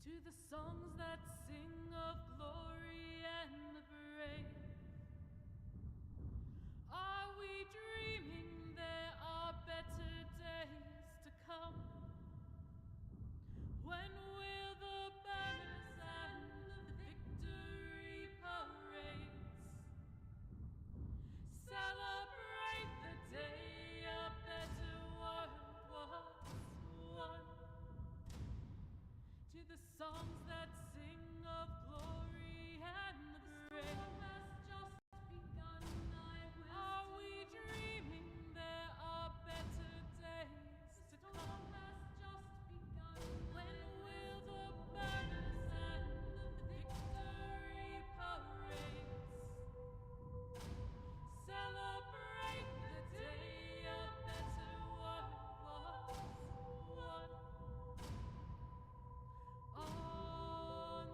To the songs that sing of glory and the parade. Are we dreaming there are better days to come? When will the banners and the victory parades celebrate the day a better world was won? To the songs that sing of glory and the parade. The storm has just begun, Are we dreaming there are better days to come? The storm has just begun. When will the banners and the victory parades celebrate the day a better world was won? On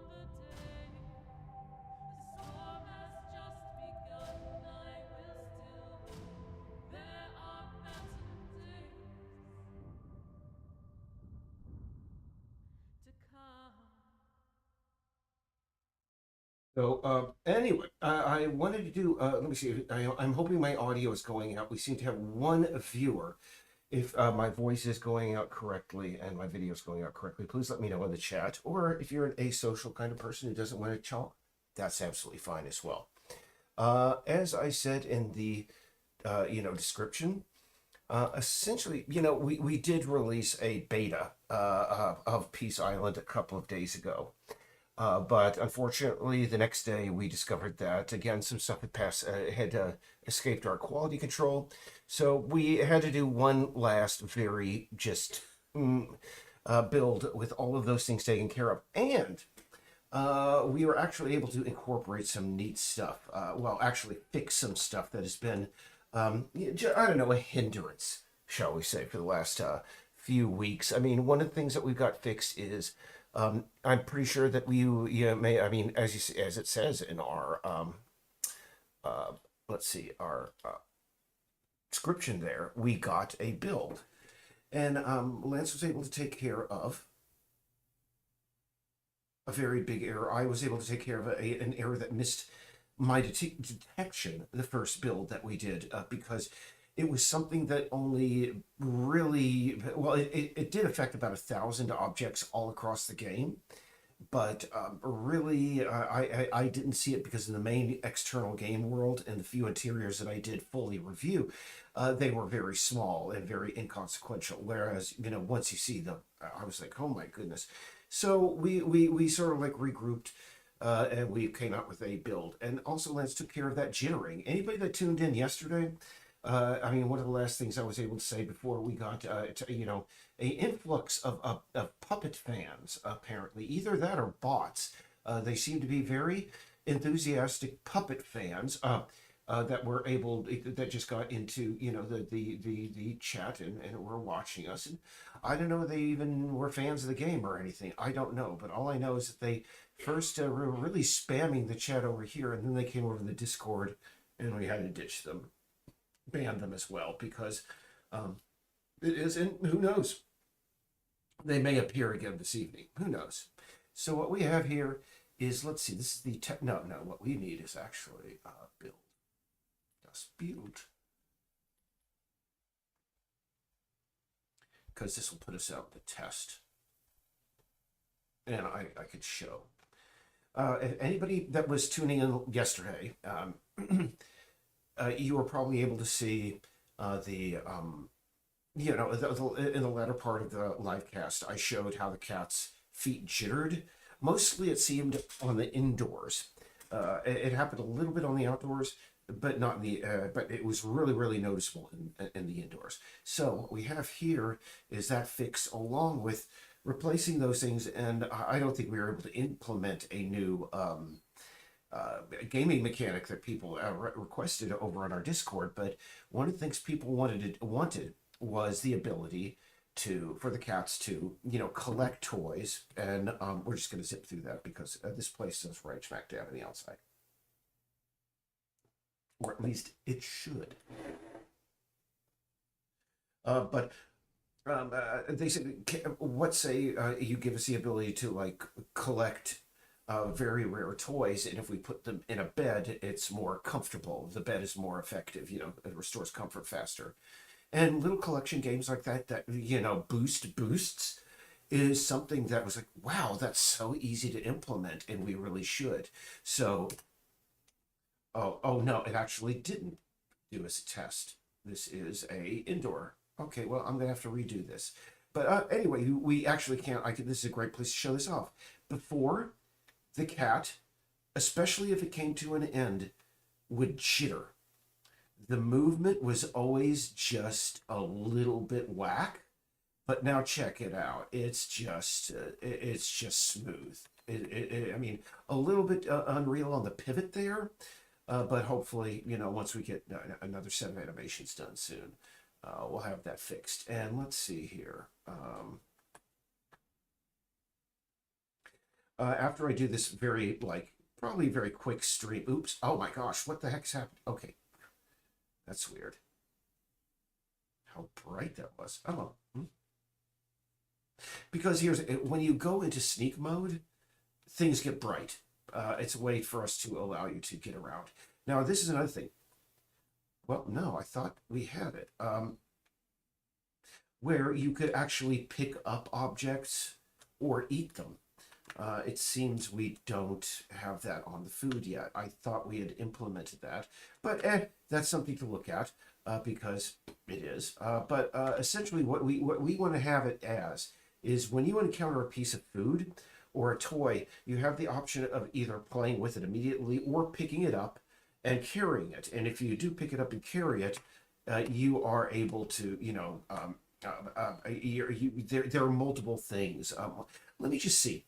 the day the storm has just begun, I will still hope there are better days to come. So anyway, I wanted to do. Let me see. I'm hoping my audio is going out. We seem to have one viewer. If my voice is going out correctly and my video is going out correctly, please let me know in the chat. Or if you're an asocial kind of person who doesn't want to talk, that's absolutely fine as well. As I said in the description, essentially, we did release a beta of Peace Island a couple of days ago. But unfortunately, the next day we discovered that again some stuff had escaped our quality control, so we had to do one last very just build with all of those things taken care of, and we were actually able to incorporate some neat stuff. Well, actually fix some stuff that has been I don't know, a hindrance, shall we say, for the last few weeks. I mean, one of the things that we've got fixed is I'm pretty sure that you may, I mean, as it says in our let's see, our description there, we got a build, and Lance was able to take care of a very big error. I was able to take care of an error that missed my detection the first build that we did, because it was something that only really, well, it did affect about 1,000 objects all across the game, but really I didn't see it because in the main external game world and the few interiors that I did fully review, they were very small and very inconsequential, whereas once you see them, I was like, oh my goodness. So we sort of like regrouped, and we came out with a build, and also Lance took care of that jittering. Anybody that tuned in yesterday, I mean, one of the last things I was able to say before we got, a influx of puppet fans, apparently. Either that or bots. They seem to be very enthusiastic puppet fans that were able, that just got into, the chat and were watching us. And I don't know if they even were fans of the game or anything. I don't know. But all I know is that they first were really spamming the chat over here, and then they came over to the Discord, and we had to ditch them, ban them as well, because it is, and who knows, they may appear again this evening, who knows. So what we have here is, let's see, this is the no, what we need is actually build, just build, because this will put us out the test, and I could show if anybody that was tuning in yesterday, you were probably able to see the in the latter part of the live cast, I showed how the cat's feet jittered. Mostly it seemed on the indoors. It happened a little bit on the outdoors, but not in the, but it was really, really noticeable in the indoors. So what we have here is that fix along with replacing those things, and I don't think we were able to implement a new gaming mechanic that people requested over on our Discord. But one of the things people wanted was the ability for the cats to collect toys, and we're just going to zip through that because this place is right smack dab on the outside, or at least it should. But They said, what say you give us the ability to like collect very rare toys, and if we put them in a bed, it's more comfortable. The bed is more effective. It restores comfort faster. And little collection games like that boosts is something that was like, wow, that's so easy to implement, and we really should. So, oh no, it actually didn't do as a test. This is a indoor. Okay, well, I'm gonna have to redo this. But anyway, we actually can't. I can. This is a great place to show this off. Before, the cat, especially if it came to an end, would chitter. The movement was always just a little bit whack, but now check it out. It's just smooth. I mean, a little bit unreal on the pivot there, but hopefully, once we get another set of animations done soon, we'll have that fixed. And let's see here. After I do this very, probably very quick stream. Oops. Oh my gosh, what the heck's happened? Okay, that's weird. How bright that was. Oh. Because when you go into sneak mode, things get bright. It's a way for us to allow you to get around. Now, this is another thing. Well, no, I thought we had it. Where you could actually pick up objects or eat them. It seems we don't have that on the food yet. I thought we had implemented that, but that's something to look at because it is. But essentially, what we want to have it as is when you encounter a piece of food or a toy, you have the option of either playing with it immediately or picking it up and carrying it. And if you do pick it up and carry it, you are able to, there are multiple things. Let me just see.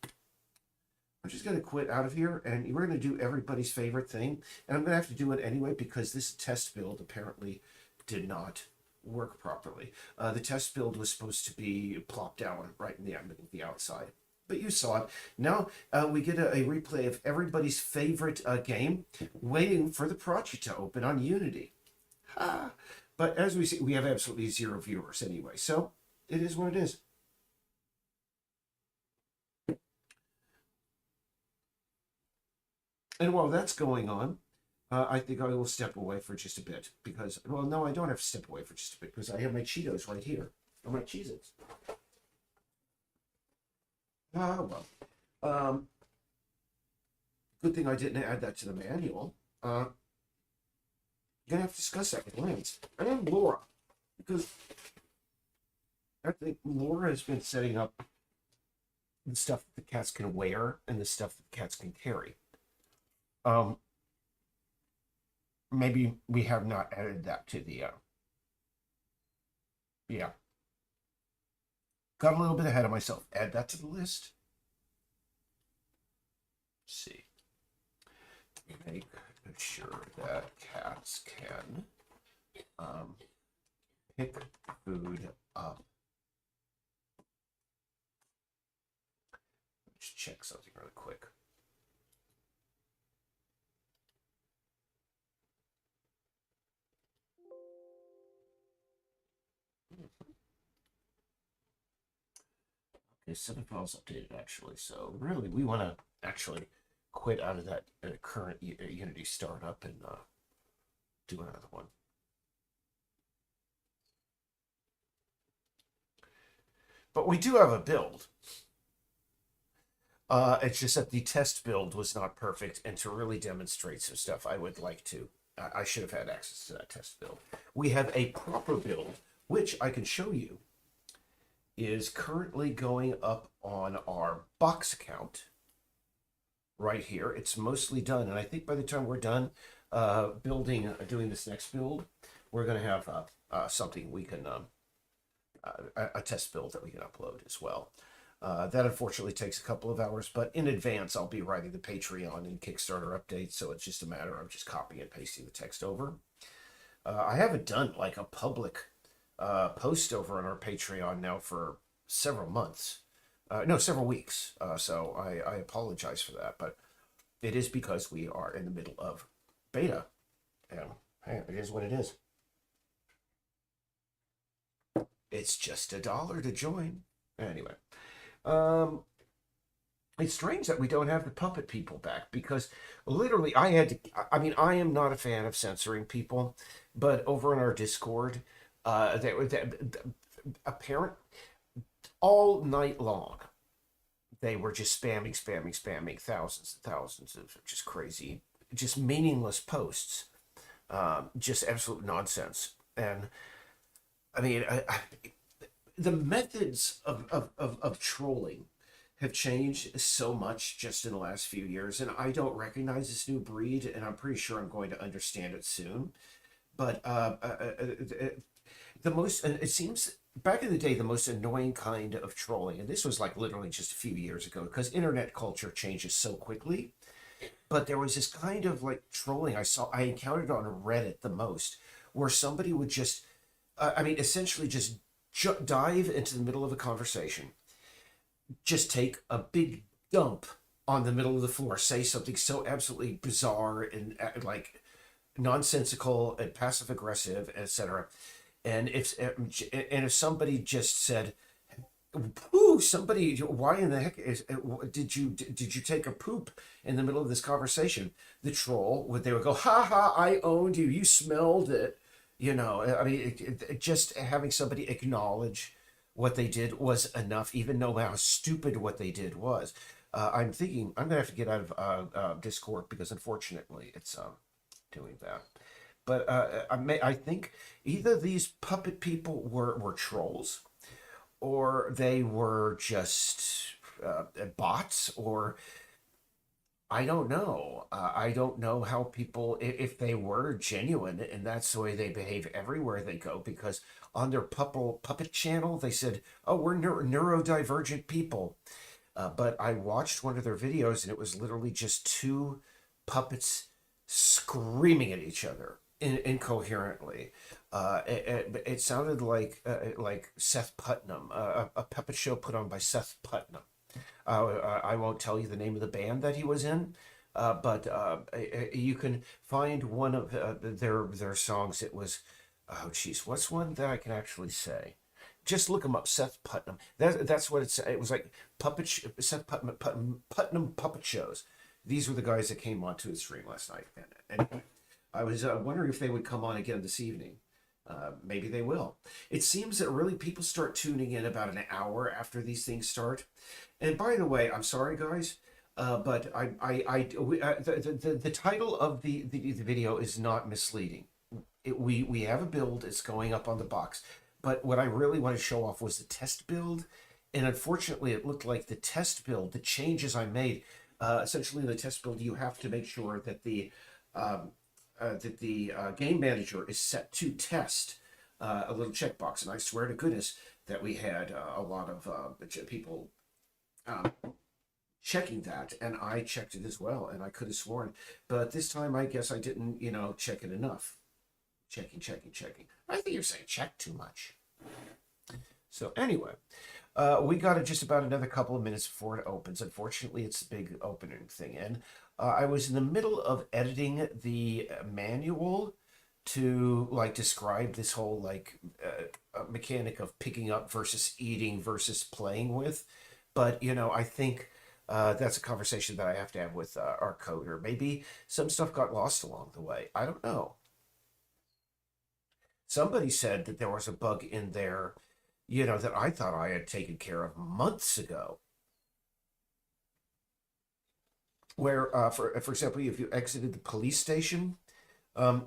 I'm just going to quit out of here, and we're going to do everybody's favorite thing. And I'm going to have to do it anyway because this test build apparently did not work properly. The test build was supposed to be plopped down right in the outside. But you saw it. Now we get a replay of everybody's favorite game, waiting for the project to open on Unity. But as we see, we have absolutely 0 viewers anyway, so it is what it is. And while that's going on, I think I will step away for just a bit because, well, no, I don't have to step away for just a bit because I have my Cheetos right here, or my Cheez-Its. Well. Good thing I didn't add that to the manual. You're gonna have to discuss that with Lance and Laura because I think Laura has been setting up the stuff that the cats can wear and the stuff that the cats can carry. Maybe we have not added that to the, yeah. Got a little bit ahead of myself. Add that to the list. Let's see. Make sure that cats can pick food up. Let's check something really quick. Okay, 7 files updated actually. So really, we want to actually quit out of that current Unity startup and do another one. But we do have a build. It's just that the test build was not perfect, and to really demonstrate some stuff, I would like to. I should have had access to that test build. We have a proper build, which I can show you, is currently going up on our box account right here. It's mostly done, and I think by the time we're done doing this next build, we're going to have something we can, a test build that we can upload as well. That unfortunately takes a couple of hours, but in advance I'll be writing the Patreon and Kickstarter updates, so it's just a matter of just copying and pasting the text over. I haven't done like a public post over on our Patreon now for several months. No, several weeks. So I apologize for that, but it is because we are in the middle of beta. And hey, it is what it is. It's just $1 to join. Anyway, um, it's strange that we don't have the puppet people back because literally I had to. I mean, I am not a fan of censoring people, but over in our Discord, they apparent all night long they were just spamming thousands and thousands of just crazy, just meaningless posts, just absolute nonsense. And I mean, the methods of trolling have changed so much just in the last few years, and I don't recognize this new breed, and I'm pretty sure I'm going to understand it soon. But the most, and it seems back in the day, the most annoying kind of trolling, and this was like literally just a few years ago, because internet culture changes so quickly. But there was this kind of like trolling I encountered on Reddit the most, where somebody would just, I mean, essentially just dive into the middle of a conversation, just take a big dump on the middle of the floor, say something so absolutely bizarre and like nonsensical and passive aggressive, etc. And if somebody just said, "Ooh, somebody, why in the heck did you take a poop in the middle of this conversation?" The troll they would go, "Ha ha! I owned you. You smelled it." I mean, just having somebody acknowledge what they did was enough, even know how stupid what they did was. I'm thinking I'm gonna have to get out of Discord because unfortunately it's doing that. But I think either these puppet people were trolls, or they were just bots, or I don't know. I don't know how people, if they were genuine, and that's the way they behave everywhere they go. Because on their puppet channel, they said, "Oh, we're neurodivergent people." But I watched one of their videos, and it was literally just two puppets screaming at each other incoherently. It sounded like Seth Putnam, a puppet show put on by Seth Putnam. I won't tell you the name of the band that he was in, but you can find one of their songs. It was, oh geez, what's one that I can actually say? Just look him up, Seth Putnam. That's what it's. It was like Seth Putnam puppet shows. These were the guys that came onto his stream last night, and I was wondering if they would come on again this evening. Maybe they will. It seems that really people start tuning in about an hour after these things start. And by the way, I'm sorry, guys, but the title of the video is not misleading. We have a build. It's going up on the box. But what I really want to show off was the test build. And unfortunately, it looked like the test build, the changes I made, essentially in the test build, you have to make sure that the game manager is set to test, a little checkbox. And I swear to goodness that we had a lot of people checking that, and I checked it as well, and I could have sworn. But this time, I guess I didn't, check it enough. Checking. I think you're saying check too much. So anyway, we got just about another couple of minutes before it opens. Unfortunately, it's a big opening thing. And I was in the middle of editing the manual to describe this whole mechanic of picking up versus eating versus playing with. But, I think that's a conversation that I have to have with our coder. Maybe some stuff got lost along the way. I don't know. Somebody said that there was a bug in there, that I thought I had taken care of months ago. Where, for example, if you exited the police station,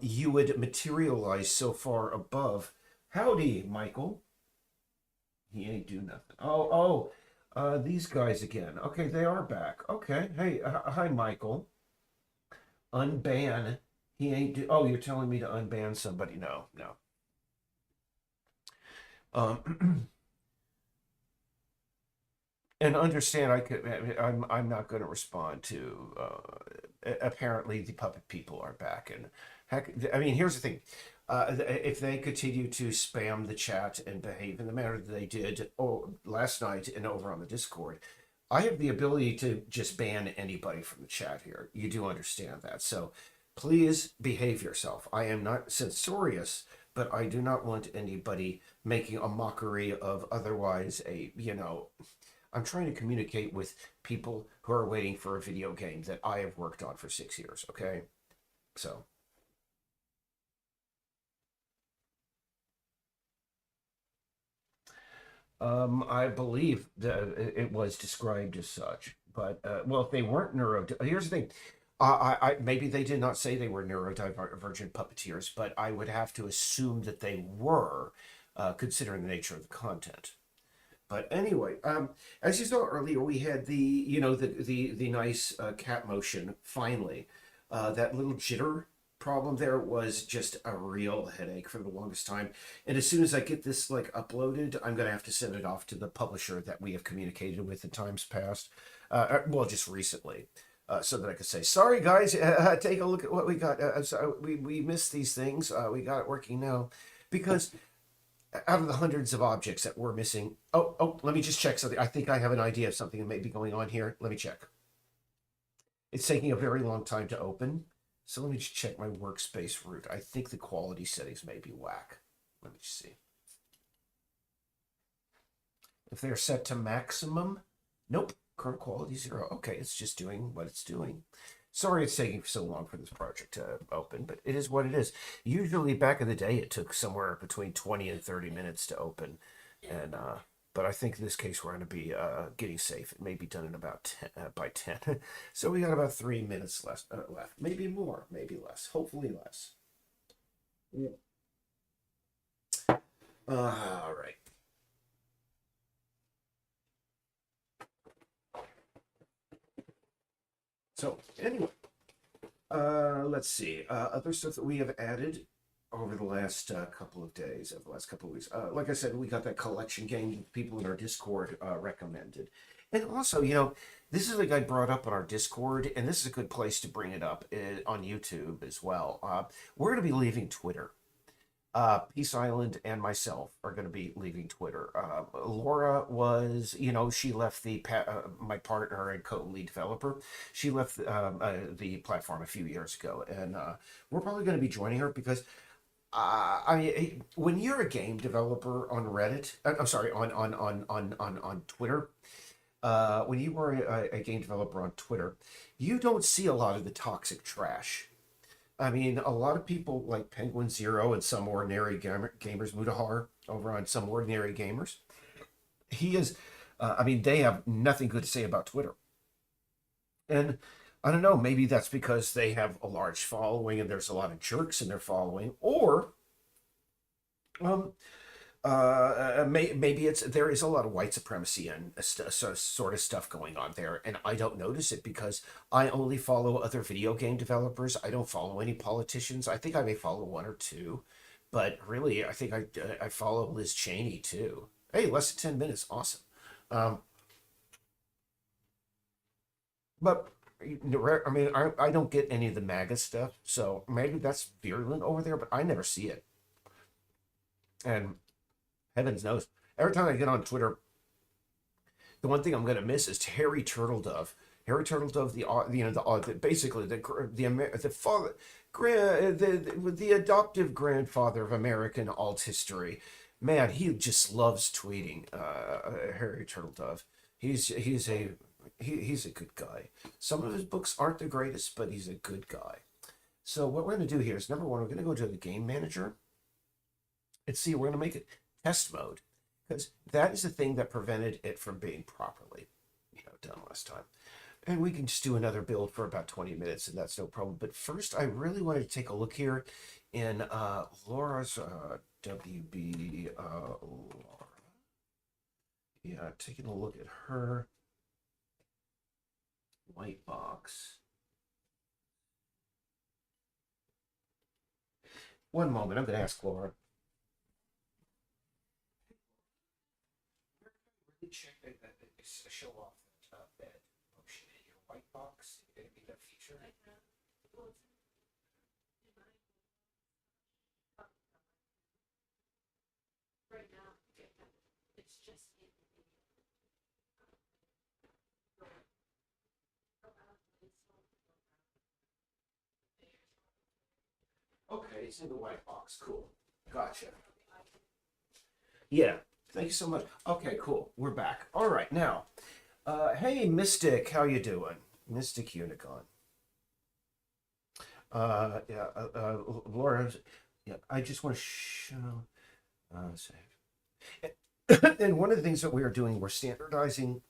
you would materialize so far above. Howdy, Michael. He ain't do nothing. These guys again. Okay, they are back. Okay, hey, hi, Michael. Unban. He ain't do. Oh, you're telling me to unban somebody? No. And understand, I'm not going to respond to. Apparently, the puppet people are back, and heck, I mean, here's the thing: if they continue to spam the chat and behave in the manner that they did last night and over on the Discord, I have the ability to just ban anybody from the chat here. You do understand that, so please behave yourself. I am not censorious, but I do not want anybody making a mockery of otherwise I'm trying to communicate with people who are waiting for a video game that I have worked on for 6 years, okay? So, I believe that it was described as such, but well, if they weren't here's the thing. Maybe they did not say they were neurodivergent puppeteers, but I would have to assume that they were, considering the nature of the content. But anyway, as you saw earlier, we had the nice cat motion finally. That little jitter problem there was just a real headache for the longest time. And as soon as I get this like uploaded, I'm gonna have to send it off to the publisher that we have communicated with in times past. Well, just recently. So that I could say, sorry guys, take a look at what we got. So we missed these things. We got it working now, because out of the hundreds of objects that we're missing. Oh, let me just check something. I think I have an idea of something that may be going on here. Let me check. It's taking a very long time to open. So let me just check my workspace root. I think the quality settings may be whack. Let me see. If they're set to maximum, nope, current quality 0. Okay, it's just doing what it's doing. Sorry it's taking so long for this project to open, but it is what it is. Usually back in the day, it took somewhere between 20 and 30 minutes to open. And, but I think in this case, we're going to be getting safe. It may be done in about 10, by 10. So we got about 3 minutes left. Maybe more, maybe less. Hopefully less. Yeah. All right. So anyway, let's see. Other stuff that we have added over the last couple of days, over the last couple of weeks. Like I said, we got that collection game people in our Discord recommended. And also, this is like I brought up on our Discord, and this is a good place to bring it up on YouTube as well. We're going to be leaving Twitter. Peace Island and myself are going to be leaving Twitter. Laura was, she left my partner and co-lead developer. She left the platform a few years ago, and we're probably going to be joining her because when you're a game developer on Reddit, I'm sorry, on Twitter, when you are a game developer on Twitter, you don't see a lot of the toxic trash. I mean, a lot of people like Penguin Zero and Some Ordinary Gamers, Mutahar over on Some Ordinary Gamers. He is, they have nothing good to say about Twitter. And I don't know, maybe that's because they have a large following and there's a lot of jerks in their following, or maybe there is a lot of white supremacy and sort of stuff going on there, and I don't notice it because I only follow other video game developers. I don't follow any politicians. I think I may follow one or two, but really, I think I follow Liz Cheney too. Hey, less than 10 minutes, awesome. Um, but I mean, I don't get any of the MAGA stuff, so maybe that's virulent over there, but I never see it. And heavens knows, every time I get on Twitter, the one thing I'm going to miss is Harry Turtledove. Harry Turtledove, basically the father, the adoptive grandfather of American alt history. Man, he just loves tweeting. Harry Turtledove. He's a good guy. Some of his books aren't the greatest, but he's a good guy. So what we're going to do here is, number one, we're going to go to the game manager and see. We're going to make it test mode, because that is the thing that prevented it from being properly, done last time. And we can just do another build for about 20 minutes, and that's no problem. But first, I really wanted to take a look here in Laura's WB Laura. Yeah, taking a look at her white box. One moment, I'm going to ask Laura. Check that show off that bed motion in your white box. It'd be that feature. Right now, it's just in the video. Okay, it's in the white box. Cool. Gotcha. Yeah. Thank you so much. Okay, cool. We're back. All right, now, hey, Mystic, how you doing? Mystic Unicorn. Yeah, Laura, yeah, I just want to show, say, and one of the things that we are doing, we're standardizing.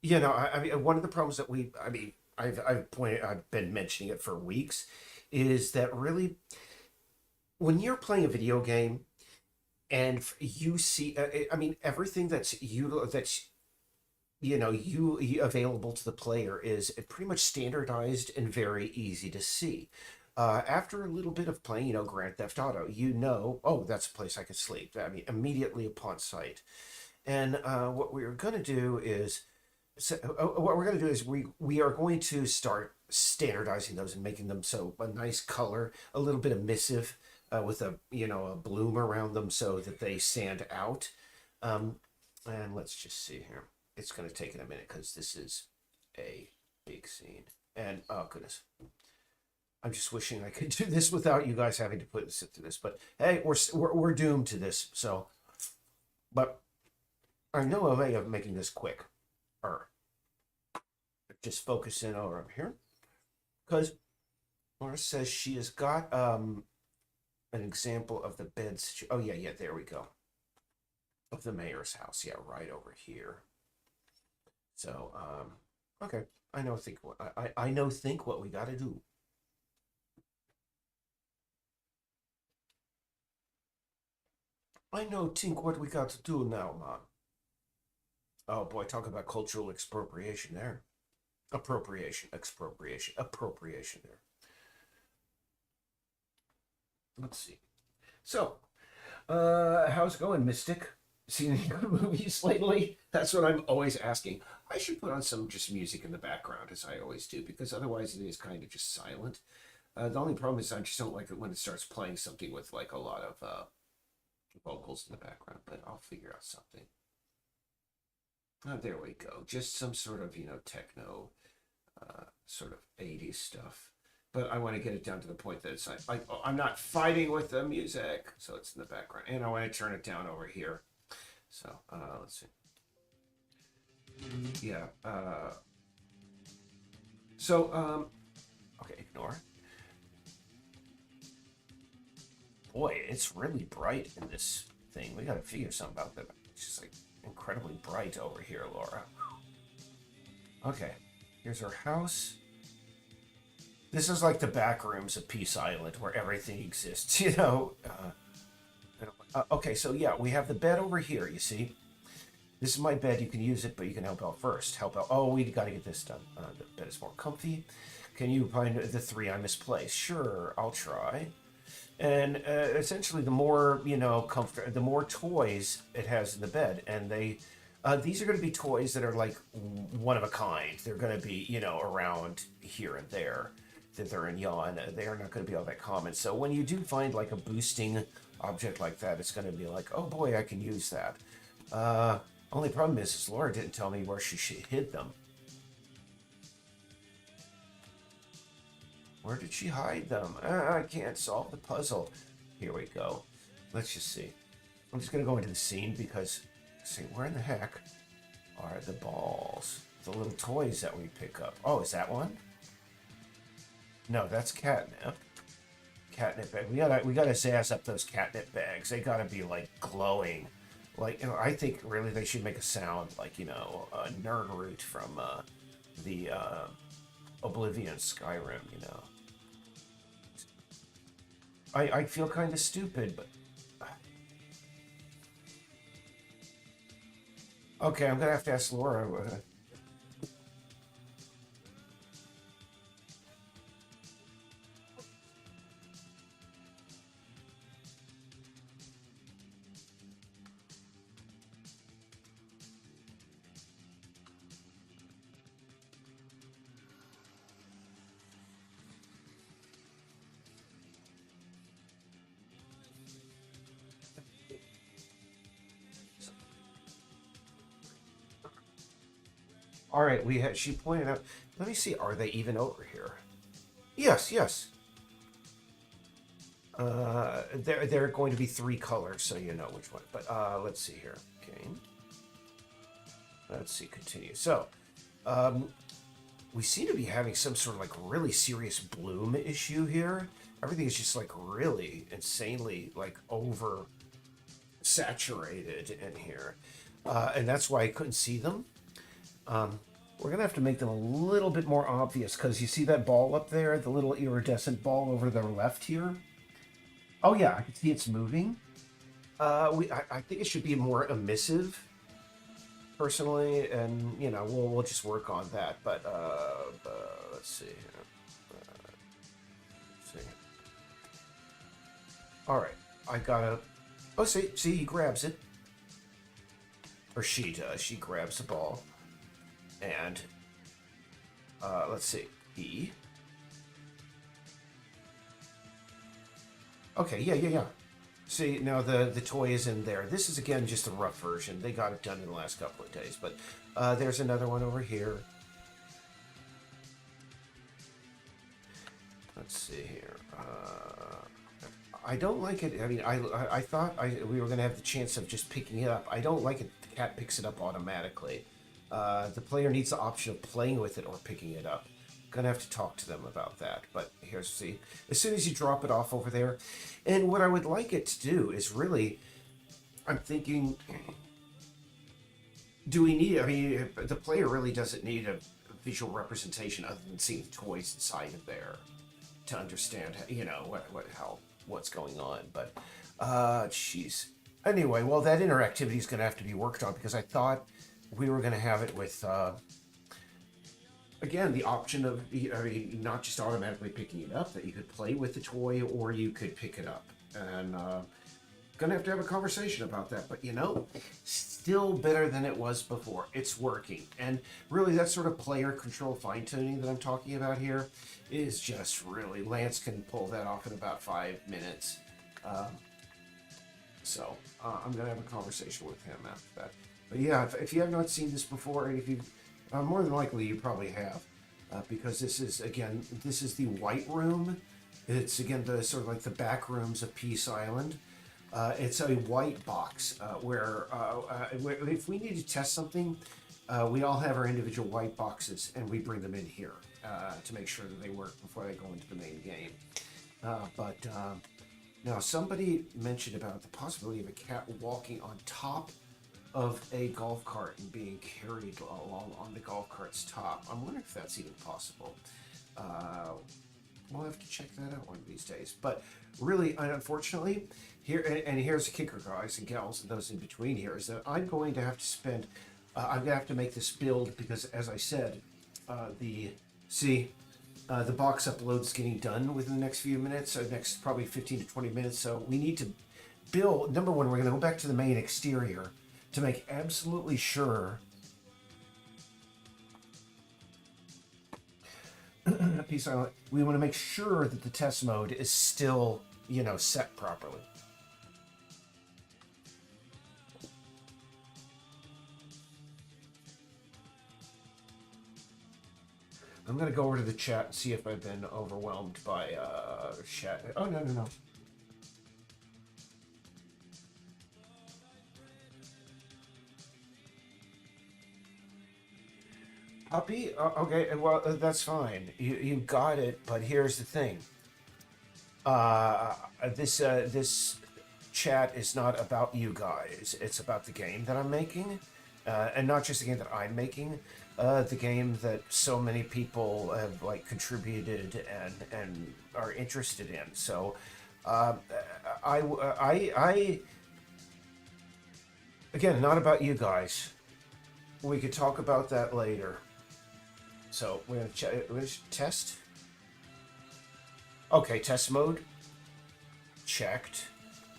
I mean, one of the problems that I mean, I've been mentioning it for weeks, is that really when you're playing a video game and you see, I mean, everything that's you available to the player is pretty much standardized and very easy to see. After a little bit of playing, Grand Theft Auto, oh, that's a place I could sleep. I mean, immediately upon sight. And what we're going to do is, we are going to start standardizing those and making them so a nice color, a little bit emissive, with a bloom around them so that they stand out. And let's just see here. It's going to take it a minute because this is a big scene. And oh goodness, I'm just wishing I could do this without you guys having to sit through this. But hey, we're doomed to this. So, but I know a way of making this quick. Or just focus in over here, because Laura says she has got an example of the beds. Oh yeah, there we go. Of the mayor's house, yeah, right over here. So, okay, I know. Think what we got to do. I know. Think what we got to do now, man. Oh boy, talk about cultural expropriation there. Appropriation there. Let's see. So, how's it going, Mystic? Seen any good movies lately? That's what I'm always asking. I should put on some just music in the background, as I always do, because otherwise it is kind of just silent. The only problem is I just don't like it when it starts playing something with like a lot of vocals in the background, but I'll figure out something. Oh, there we go. Just some sort of, techno, sort of 80s stuff. But I want to get it down to the point that it's like I'm not fighting with the music, so it's in the background. And I want to turn it down over here. So, let's see. Yeah. Okay, ignore. Boy, it's really bright in this thing. We got to figure something about that. It's just like incredibly bright over here, Laura. Okay, here's our house. This is like the back rooms of Peace Island where everything exists, okay, so yeah, we have the bed over here, you see? This is my bed. You can use it, but you can help out first. Help out. Oh, we got to get this done. The bed is more comfy. Can you find the 3 I misplaced? Sure, I'll try. And essentially, the more comfort, the more toys it has in the bed, and these are going to be toys that are like one of a kind. They're going to be around here and there. That they're in yawn. They are not going to be all that common. So when you do find like a boosting object like that, it's going to be like, oh boy, I can use that. Only problem is Laura didn't tell me where she hid them. Where did she hide them? I can't solve the puzzle. Here we go. Let's just see. I'm just going to go into the scene because, see, where in the heck are the balls? The little toys that we pick up. Oh, is that one? No, that's catnip. Catnip bag. We gotta zazz up those catnip bags. They gotta be like glowing. Like, I think really they should make a sound like, Nerdroot from the Oblivion Skyrim, I feel kind of stupid, but... Okay, I'm gonna have to ask Laura. All right, she pointed out. Let me see. Are they even over here? Yes, yes. There are going to be 3 colors, so you know which one. But let's see here. Game. Let's see, continue. So, we seem to be having some sort of like really serious bloom issue here. Everything is just like really insanely like over saturated in here. And that's why I couldn't see them. We're going to have to make them a little bit more obvious because you see that ball up there, the little iridescent ball over the left here? Oh yeah, I can see it's moving. I think it should be more emissive, personally, and you know we'll just work on that. But let's see here. Let's see. All right, I gotta. Oh, see, he grabs it, or she does. She grabs the ball, and let's see, E. Okay, yeah. See, now the toy is in there. This is, again, just a rough version. They got it done in the last couple of days. But there's another one over here. Let's see here. I don't like it. I mean, I thought we were going to have the chance of just picking it up. I don't like it. The cat picks it up automatically. The player needs the option of playing with it or picking it up. Gonna have to talk to them about that. But here's, see, as soon as you drop it off over there, and what I would like it to do is really, I'm thinking, do we need, I mean, the player really doesn't need a visual representation other than seeing the toys inside of there to understand, you know, what's going on. But jeez. Anyway, well, that interactivity is gonna have to be worked on because I thought we were gonna have it with again, the option of, I mean, not just automatically picking it up, that you could play with the toy or you could pick it up. And gonna have a conversation about that. But you know, still better than it was before. It's working. And really, that sort of player control fine-tuning that I'm talking about here is just really, Lance can pull that off in about 5 minutes. So I'm gonna have a conversation with him after that. But yeah, if you have not seen this before, and if you more than likely, you probably have, because this is, again, this is the White Room. It's, again, the sort of like the back rooms of Peace Island. It's a white box where if we need to test something, we all have our individual white boxes, and we bring them in here to make sure that they work before they go into the main game. Now, somebody mentioned about the possibility of a cat walking on top of a golf cart and being carried along on the golf cart's top. I'm wondering if that's even possible. We'll have to check that out one of these days. But really, unfortunately, here, and here's the kicker, guys and gals, and those in between here, is that I'm going to have to spend, I'm going to have to make this build because, as I said, the box upload's getting done within the next few minutes, next probably 15 to 20 minutes. So we need to build, number one, we're going to go back to the main exterior to make absolutely sure Peace Island, we want to make sure that the test mode is still, you know, set properly. I'm going to go over to the chat and see if I've been overwhelmed by chat. Oh, no. Puppy? Okay, well, that's fine. You got it, but here's the thing. This chat is not about you guys. It's about the game that I'm making. And not just the game that I'm making, the game that so many people have, like, contributed and are interested in. So, again, not about you guys. We could talk about that later. So we're going to test. Okay, test mode. Checked.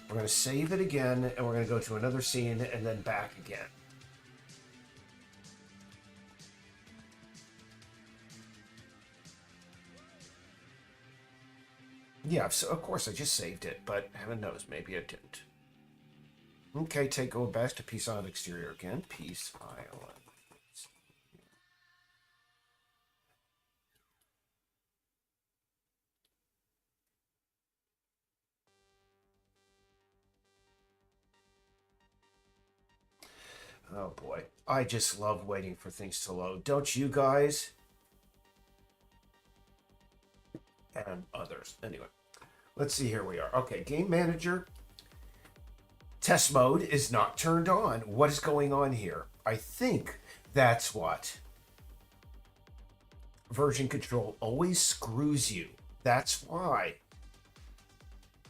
We're going to save it again, and we're going to go to another scene and then back again. Yeah, so of course I just saved it, but heaven knows, maybe I didn't. Okay, go back to Peace Island exterior again. Peace Island. Oh boy. I just love waiting for things to load. Don't you guys? And others. Anyway, let's see. Here we are. Okay, game manager. Test mode is not turned on. What is going on here? I think that's what. Version control always screws you. That's why.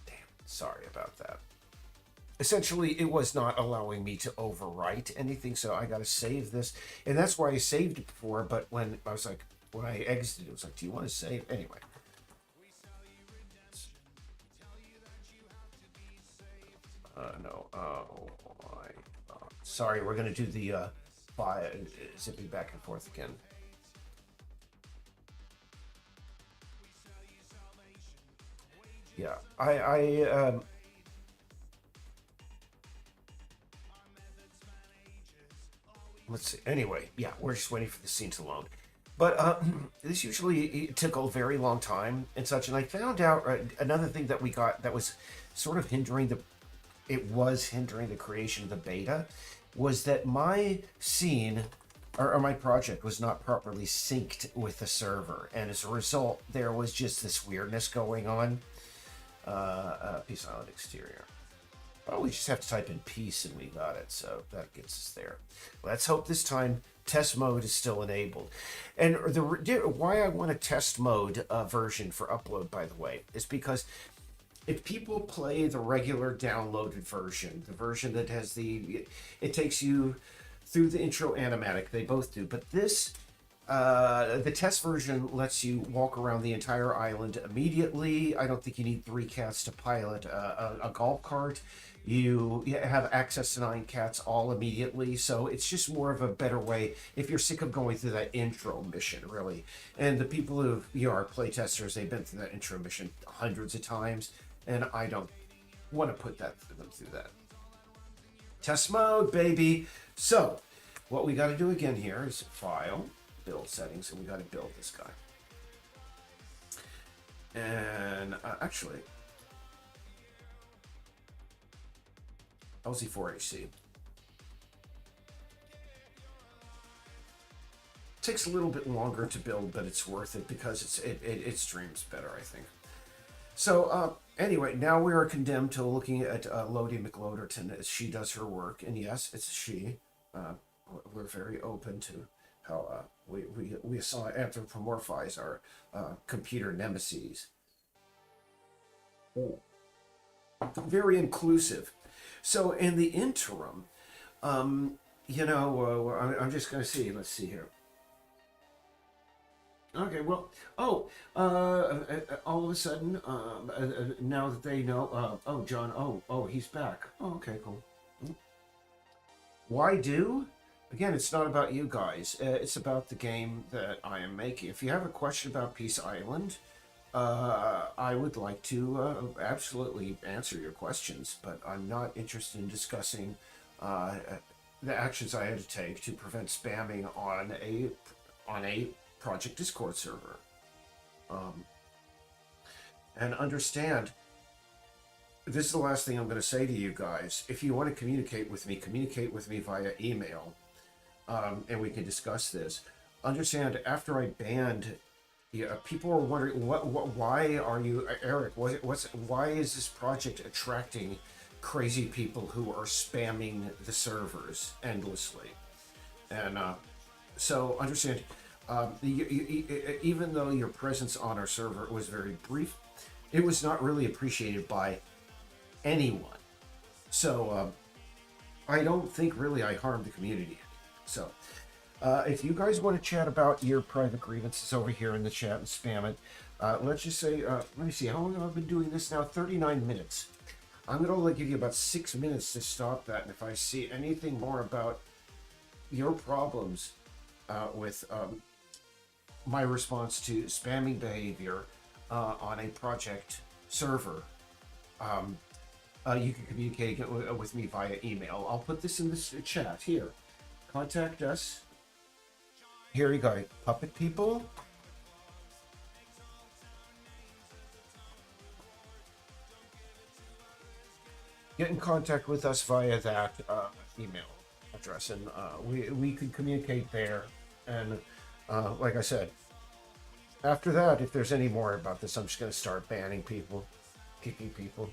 Damn, sorry about that. Essentially, it was not allowing me to overwrite anything, so I got to save this. And that's why I saved it before, but when I was like, when I exited, it was like, do you want to save? Anyway. No. Sorry, we're going to do the zipping back and forth again. Yeah, let's see. Anyway, yeah, we're just waiting for the scene to load. But this usually took a very long time and such. And I found out another thing that we got that was sort of hindering the creation of the beta was that my scene or my project was not properly synced with the server. And as a result, there was just this weirdness going on. Peace Island exterior. Oh, we just have to type in peace and we got it. So that gets us there. Let's hope this time test mode is still enabled. And why I want a test mode version for upload, by the way, is because if people play the regular downloaded version, the version that has it takes you through the intro animatic, they both do. But this, the test version lets you walk around the entire island immediately. I don't think you need 3 cats to pilot a golf cart. You have access to 9 cats all immediately. So it's just more of a better way if you're sick of going through that intro mission, really. And the people who are playtesters, they've been through that intro mission hundreds of times. And I don't want to put them through that. Test mode, baby. So what we got to do again here is file, build settings, and we got to build this guy. And actually, LZ4HC. Takes a little bit longer to build, but it's worth it because it streams better, I think. So anyway, now we are condemned to looking at Lodi McLoderton as she does her work, and yes, it's she. We're very open to how we saw anthropomorphize our computer nemesis. Oh. Very inclusive. So in the interim, I'm just going to see. Let's see here. Okay, well, all of a sudden, now that they know, John, he's back. Oh, okay, cool. Why do? Again, it's not about you guys. It's about the game that I am making. If you have a question about Peace Island, I would like to absolutely answer your questions, but I'm not interested in discussing the actions I had to take to prevent spamming on a Project Discord server. And understand, this is the last thing I'm going to say to you guys. If you want to communicate with me via email, and we can discuss this. Understand, after I banned, people are wondering why are you, Eric? Why is this project attracting crazy people who are spamming the servers endlessly? And so understand. Even though your presence on our server was very brief, it was not really appreciated by anyone. So I don't think really I harmed the community. So if you guys want to chat about your private grievances over here in the chat and spam it, let's just say, let me see, how long have I been doing this now? 39 minutes. I'm going to give you about 6 minutes to stop that. And if I see anything more about your problems with my response to spamming behavior on a project server, you can communicate with me via email. I'll put this in this chat here. Contact us. Here you go, Puppet People. Get in contact with us via that email. address, and we could communicate there. And like I said, after that, if there's any more about this, I'm just going to start banning people, kicking people.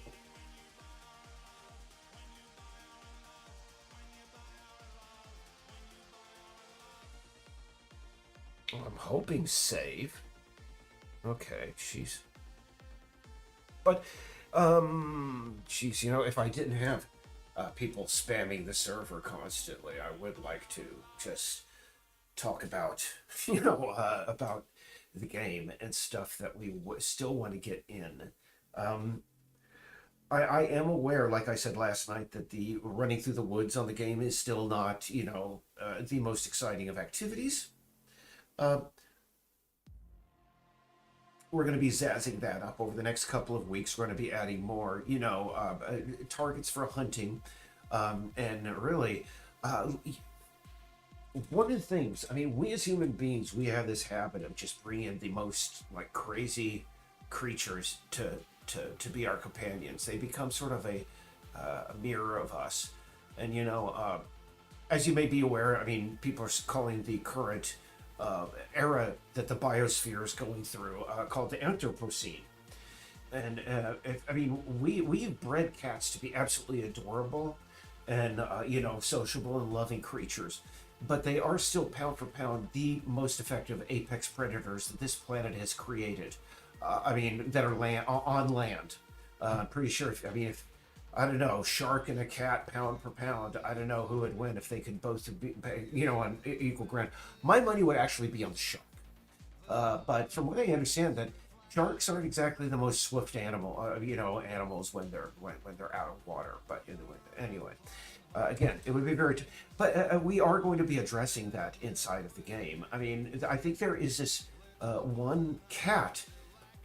I'm hoping save. Okay, she's. But, geez, if I didn't have people spamming the server constantly, I would like to just talk about, about the game and stuff that we still want to get in. I am aware, like I said last night, that the running through the woods on the game is still not, the most exciting of activities. We're going to be zazzing that up over the next couple of weeks. We're going to be adding more, targets for hunting. And really, one of the things, we as human beings, we have this habit of just bringing the most like crazy creatures to be our companions. They become sort of a mirror of us. And, as you may be aware, people are calling the current era that the biosphere is going through called the Anthropocene. And we've bred cats to be absolutely adorable and sociable and loving creatures, but they are still pound for pound the most effective apex predators that this planet has created. That are on land. I'm pretty sure if I don't know, shark and a cat pound per pound, I don't know who would win if they could both be, on equal ground. My money would actually be on the shark. But from what I understand, that sharks aren't exactly the most swift animals when they're out of water. But anyway, again, it would be but we are going to be addressing that inside of the game. I think there is this one cat.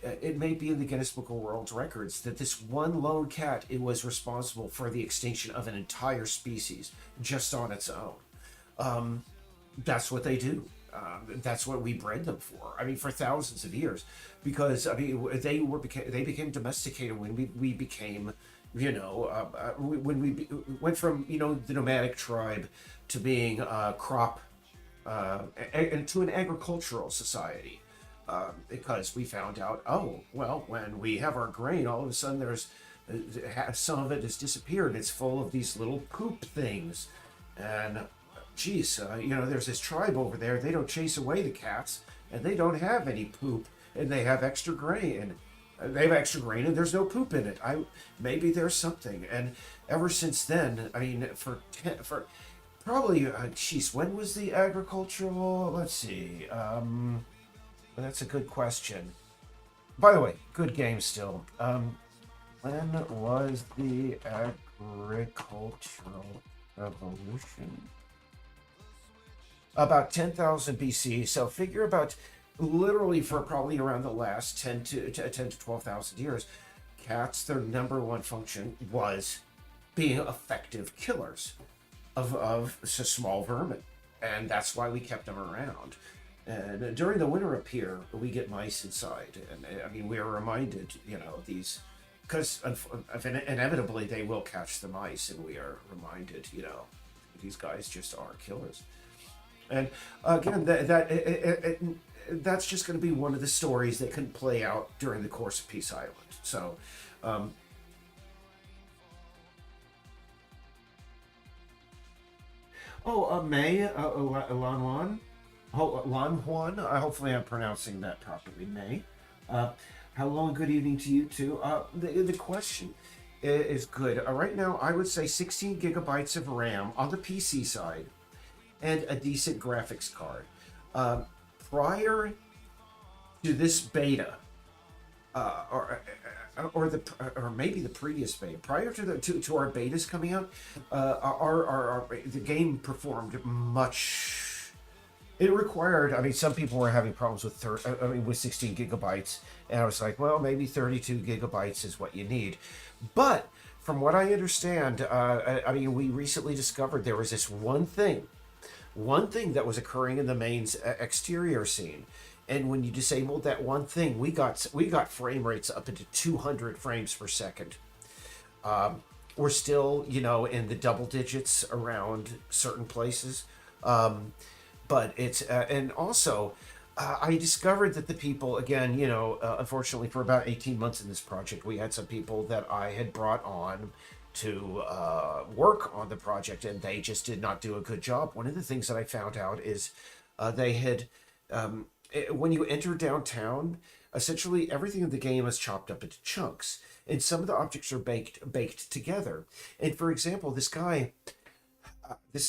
It may be in the Guinness Book of World Records that this one lone cat, it was responsible for the extinction of an entire species just on its own. That's what they do. That's what we bred them for. For thousands of years, because they became domesticated when we became, when we went from the nomadic tribe to being crop and to an agricultural society. Because we found out, when we have our grain, all of a sudden there's some of it has disappeared. It's full of these little poop things, and there's this tribe over there. They don't chase away the cats, and they don't have any poop, and they have extra grain. And there's no poop in it. Maybe there's something. And ever since then, for probably, when was the agricultural? Let's see. That's a good question. By the way, good game still. When was the agricultural revolution? About 10,000 BC. So figure about literally for probably around the last 10 to 12,000 years, cats, their number one function was being effective killers of small vermin. And that's why we kept them around. And during the winter up here, we get mice inside. And we are reminded, these, because inevitably they will catch the mice, and we are reminded, these guys just are killers. And again, that's just going to be one of the stories that can play out during the course of Peace Island. So, May, Lanwan. Lan Juan, hopefully I'm pronouncing that properly, May. Hello and good evening to you too. The question is good. Right now, I would say 16 gigabytes of RAM on the PC side and a decent graphics card. Prior to this beta, or maybe the previous beta, prior to our betas coming out, the game performed much. It required, some people were having problems with with 16 gigabytes, and I was like, well, maybe 32 gigabytes is what you need. But from what I understand, we recently discovered there was this one thing that was occurring in the main's exterior scene, and when you disabled that one thing, we got frame rates up into 200 frames per second. we're still, in the double digits around certain places. Um, but it's and also I discovered that the people again, unfortunately, for about 18 months in this project, we had some people that I had brought on to work on the project, and they just did not do a good job. One of the things that I found out is they had when you enter downtown, essentially everything in the game is chopped up into chunks, and some of the objects are baked together. And for example, this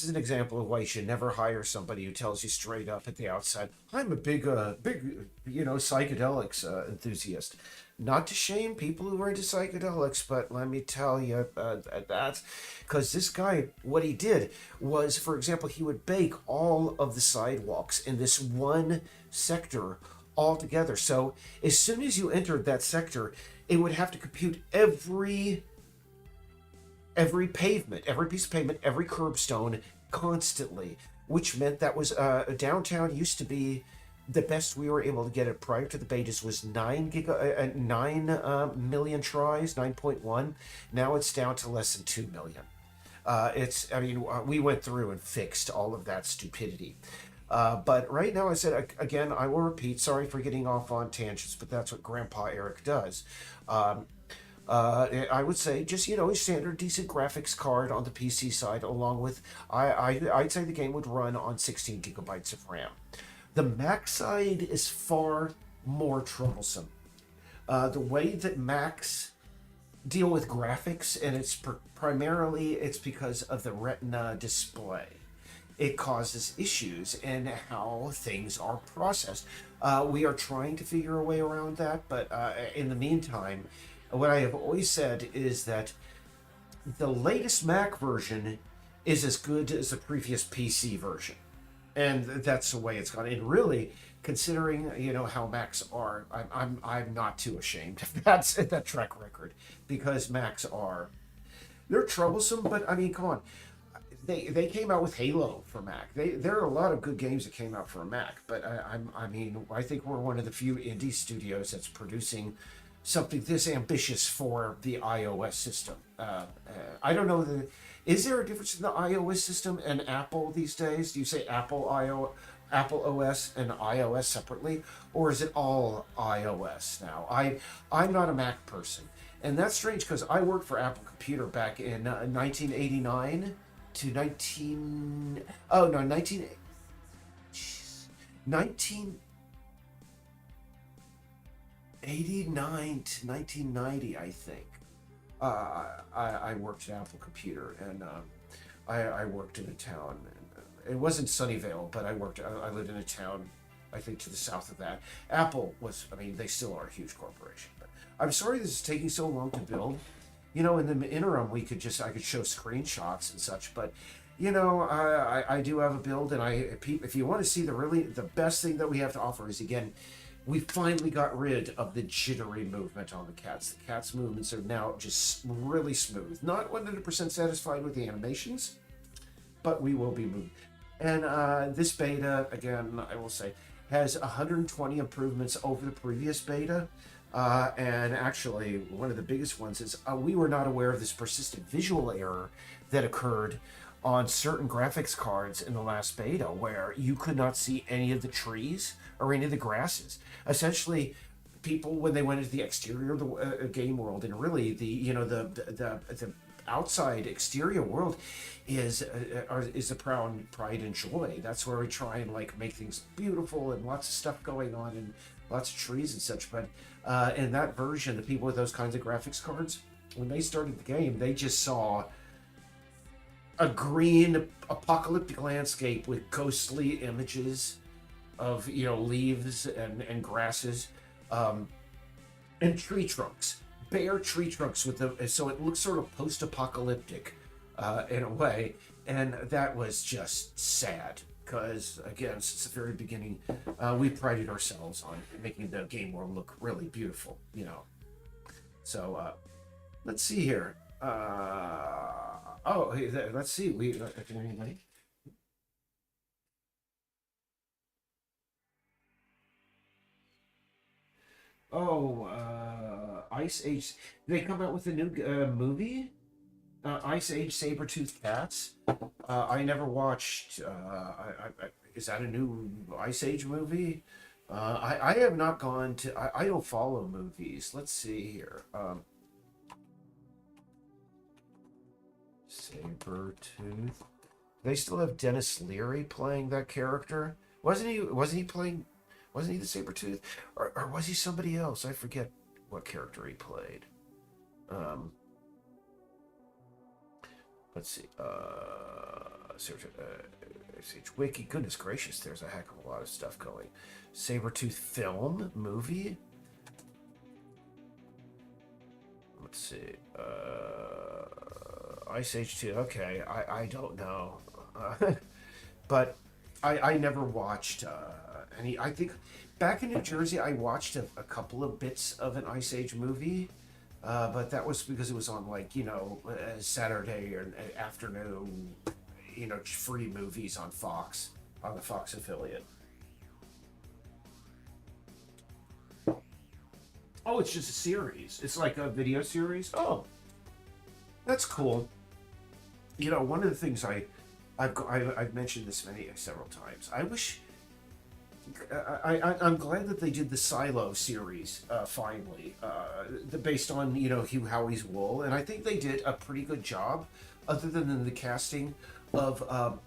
is an example of why you should never hire somebody who tells you straight up at the outside, "I'm a big, psychedelics enthusiast." Not to shame people who are into psychedelics, but let me tell you, that's because this guy, what he did was, for example, he would bake all of the sidewalks in this one sector all together. So as soon as you entered that sector, it would have to compute every pavement, every piece of pavement, every curbstone constantly, which meant that was downtown used to be the best we were able to get it prior to the betas was 9 million tries, 9.1. Now it's down to less than 2 million. We went through and fixed all of that stupidity. But right now, I said again, I will repeat. Sorry for getting off on tangents, but that's what Grandpa Eric does. Um, I would say just a standard decent graphics card on the PC side, along with I'd say the game would run on 16 gigabytes of RAM. The Mac side is far more troublesome. The way that Macs deal with graphics, and primarily it's because of the Retina display. It causes issues in how things are processed. We are trying to figure a way around that, but in the meantime, what I have always said is that the latest Mac version is as good as the previous PC version, and that's the way it's gone. And really, considering how Macs are, I'm not too ashamed of that track record, because Macs are, they're troublesome. But I mean, come on, they came out with Halo for Mac. There are a lot of good games that came out for a Mac, but I think we're one of the few indie studios that's producing something this ambitious for the iOS system. I don't know is there a difference in the iOS system and Apple these days? Do you say Apple OS and iOS separately, or is it all iOS now? I'm not a Mac person, and that's strange because I worked for Apple Computer back in 1989 to 19 oh no 19 1989 to 1990, I think. I worked at Apple Computer, and I worked in a town. It wasn't Sunnyvale, but I lived in a town, I think, to the south of that. Apple was, they still are a huge corporation. But I'm sorry this is taking so long to build. In the interim, I could show screenshots and such, but I do have a build, and if you want to see the best thing that we have to offer is, again, we finally got rid of the jittery movement on the cats. The cats' movements are now just really smooth. Not 100% satisfied with the animations, but we will be moving. And this beta, again, I will say, has 120 improvements over the previous beta. And actually, one of the biggest ones is we were not aware of this persistent visual error that occurred on certain graphics cards in the last beta, where you could not see any of the trees or any of the grasses. Essentially, people, when they went into the exterior of the game world, and really the outside exterior world is the pride and joy. That's where we try and make things beautiful and lots of stuff going on and lots of trees and such. But in that version, the people with those kinds of graphics cards, when they started the game, they just saw a green apocalyptic landscape with ghostly images of leaves and grasses, and tree trunks, bare tree trunks so it looks sort of post-apocalyptic in a way, and that was just sad because, again, since the very beginning, we prided ourselves on making the game world look really beautiful. So let's see here. Let's see. Can anybody? Oh, Ice Age. Did they come out with a new movie? Ice Age Saber-Toothed Cats. I never watched. Is that a new Ice Age movie? I have not gone to. I don't follow movies. Let's see here. Saber-Tooth. They still have Dennis Leary playing that character. Wasn't he? Wasn't he playing? Wasn't he the Saber-Tooth? Or was he somebody else? I forget what character he played. Let's see. Sage Wiki. Goodness gracious, there's a heck of a lot of stuff going. Saber-Tooth film movie. Let's see. Ice Age 2. Okay, I don't know. But I never watched any. I think back in New Jersey, I watched a couple of bits of an Ice Age movie. But that was because it was on, like, Saturday or afternoon, free movies on Fox, on the Fox affiliate. Oh, it's just a series. It's like a video series. Oh, that's cool. One of the things I've mentioned this several times. I wish. I'm glad that they did the Silo series finally, based on Hugh Howey's Wool, and I think they did a pretty good job, other than in the casting of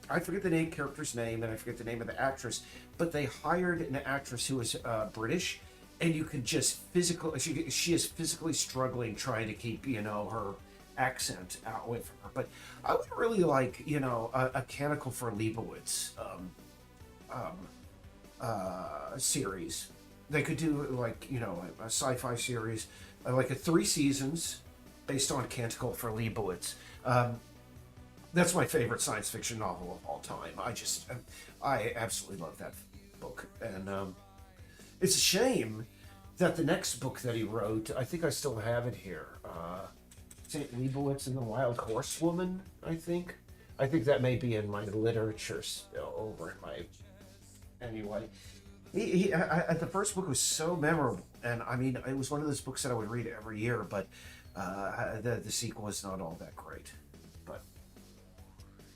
I forget the character's name and I forget the name of the actress, but they hired an actress who was British, and you could just she is physically struggling trying to keep her accent out away from her. But I would really like a Canticle for Leibowitz. Series. They could do like a sci-fi series, like a 3 seasons based on Canticle for Leibowitz. That's my favorite science fiction novel of all time. I absolutely love that book, and it's a shame that the next book that he wrote, I think I still have it here, St. Leibowitz and the Wild Horsewoman. I think that may be in my literature still over in my. Anyway, the first book was so memorable, and I mean, it was one of those books that I would read every year. But the sequel is not all that great. But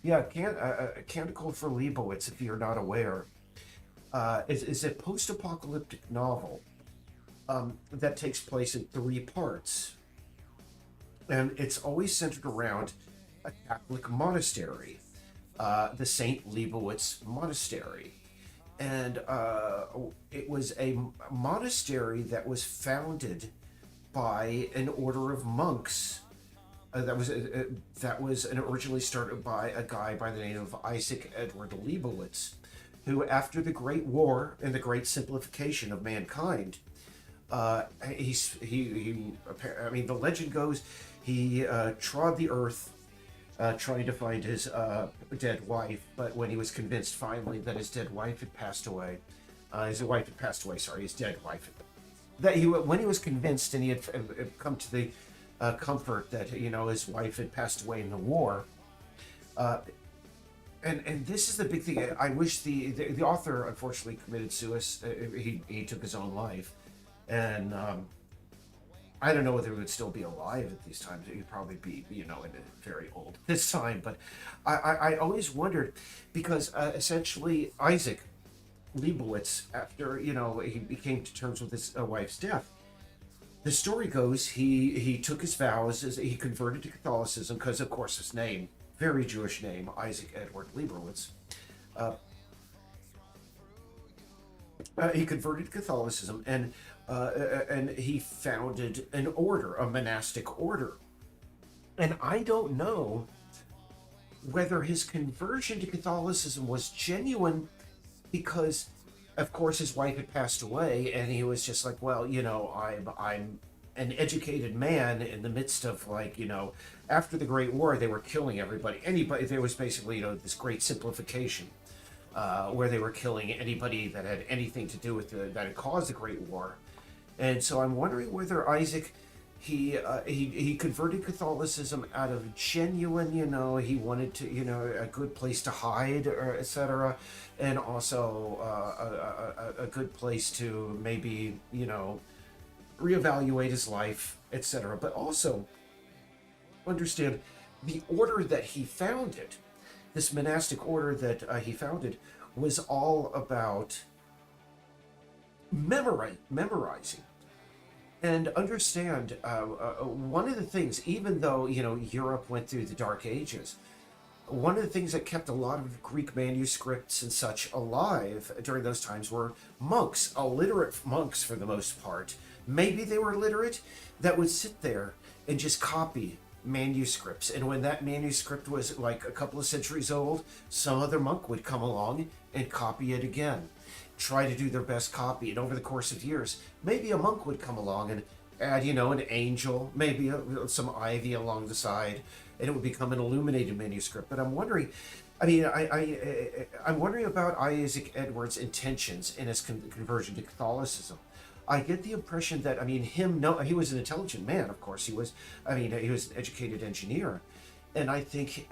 yeah, Canticle for Leibowitz, if you're not aware, is a post-apocalyptic novel that takes place in 3 parts, and it's always centered around a Catholic monastery, the St. Leibowitz Monastery. And it was a monastery that was founded by an order of monks that was originally started by a guy by the name of Isaac Edward Leibowitz, who, after the Great War and the Great Simplification of mankind, I mean, the legend goes he trod the earth trying to find his dead wife, but when he was convinced finally that his dead wife had passed away, his dead wife, when he was convinced and he had come to the comfort that his wife had passed away in the war, and this is the big thing. I wish the author unfortunately committed suicide. He took his own life, and I don't know whether he would still be alive at these times. He'd probably be, very old this time. But I always wondered, because essentially Isaac Leibowitz, after, he came to terms with his wife's death, the story goes he took his vows, he converted to Catholicism, because, of course, his name, very Jewish name, Isaac Edward Leibowitz. He converted to Catholicism, and he founded an order, a monastic order. And I don't know whether his conversion to Catholicism was genuine, because, of course, his wife had passed away, and he was just like, well, I'm an educated man in the midst of, after the Great War, they were killing everybody. There was basically, this great simplification. Where they were killing anybody that had anything to do with that had caused the Great War, and so I'm wondering whether Isaac, he converted Catholicism out of genuine, he wanted to, a good place to hide, or etc., and also a good place to maybe reevaluate his life, etc., but also understand the order that he founded, this monastic order that he founded, was all about memorizing. And understand, one of the things, even though, Europe went through the Dark Ages, one of the things that kept a lot of Greek manuscripts and such alive during those times were monks, illiterate monks for the most part. Maybe they were literate, that would sit there and just copy manuscripts. And when that manuscript was like a couple of centuries old, some other monk would come along and copy it again, try to do their best copy. And over the course of years, maybe a monk would come along and add, an angel, maybe some ivy along the side, and it would become an illuminated manuscript. But I'm wondering, I'm wondering about Isaac Edwards' intentions in his conversion to Catholicism. I get the impression that, he was an intelligent man, of course. He was an educated engineer. And I think,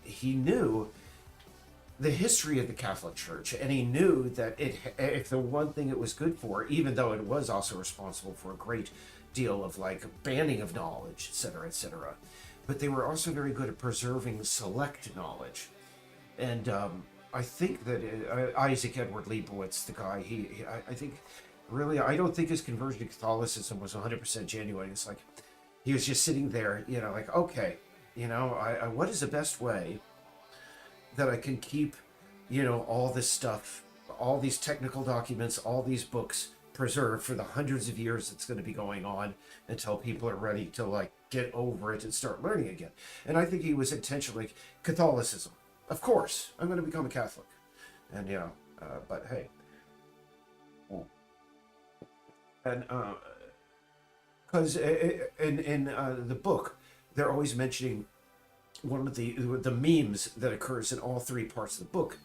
he knew the history of the Catholic Church, and he knew that if the one thing it was good for, even though it was also responsible for a great deal of like banning of knowledge, etc., but they were also very good at preserving select knowledge. And I think that Isaac Edward Leibowitz, the guy, I think, really, I don't think his conversion to Catholicism was 100% genuine. It's like he was just sitting there, like, okay, what is the best way that I can keep, all this stuff, all these technical documents, all these books preserved for the hundreds of years that's going to be going on until people are ready to like get over it and start learning again. And I think he was intentionally Catholicism. Of course, I'm going to become a Catholic. And, but hey. And, because in the book, they're always mentioning one of the memes that occurs in all three parts of the book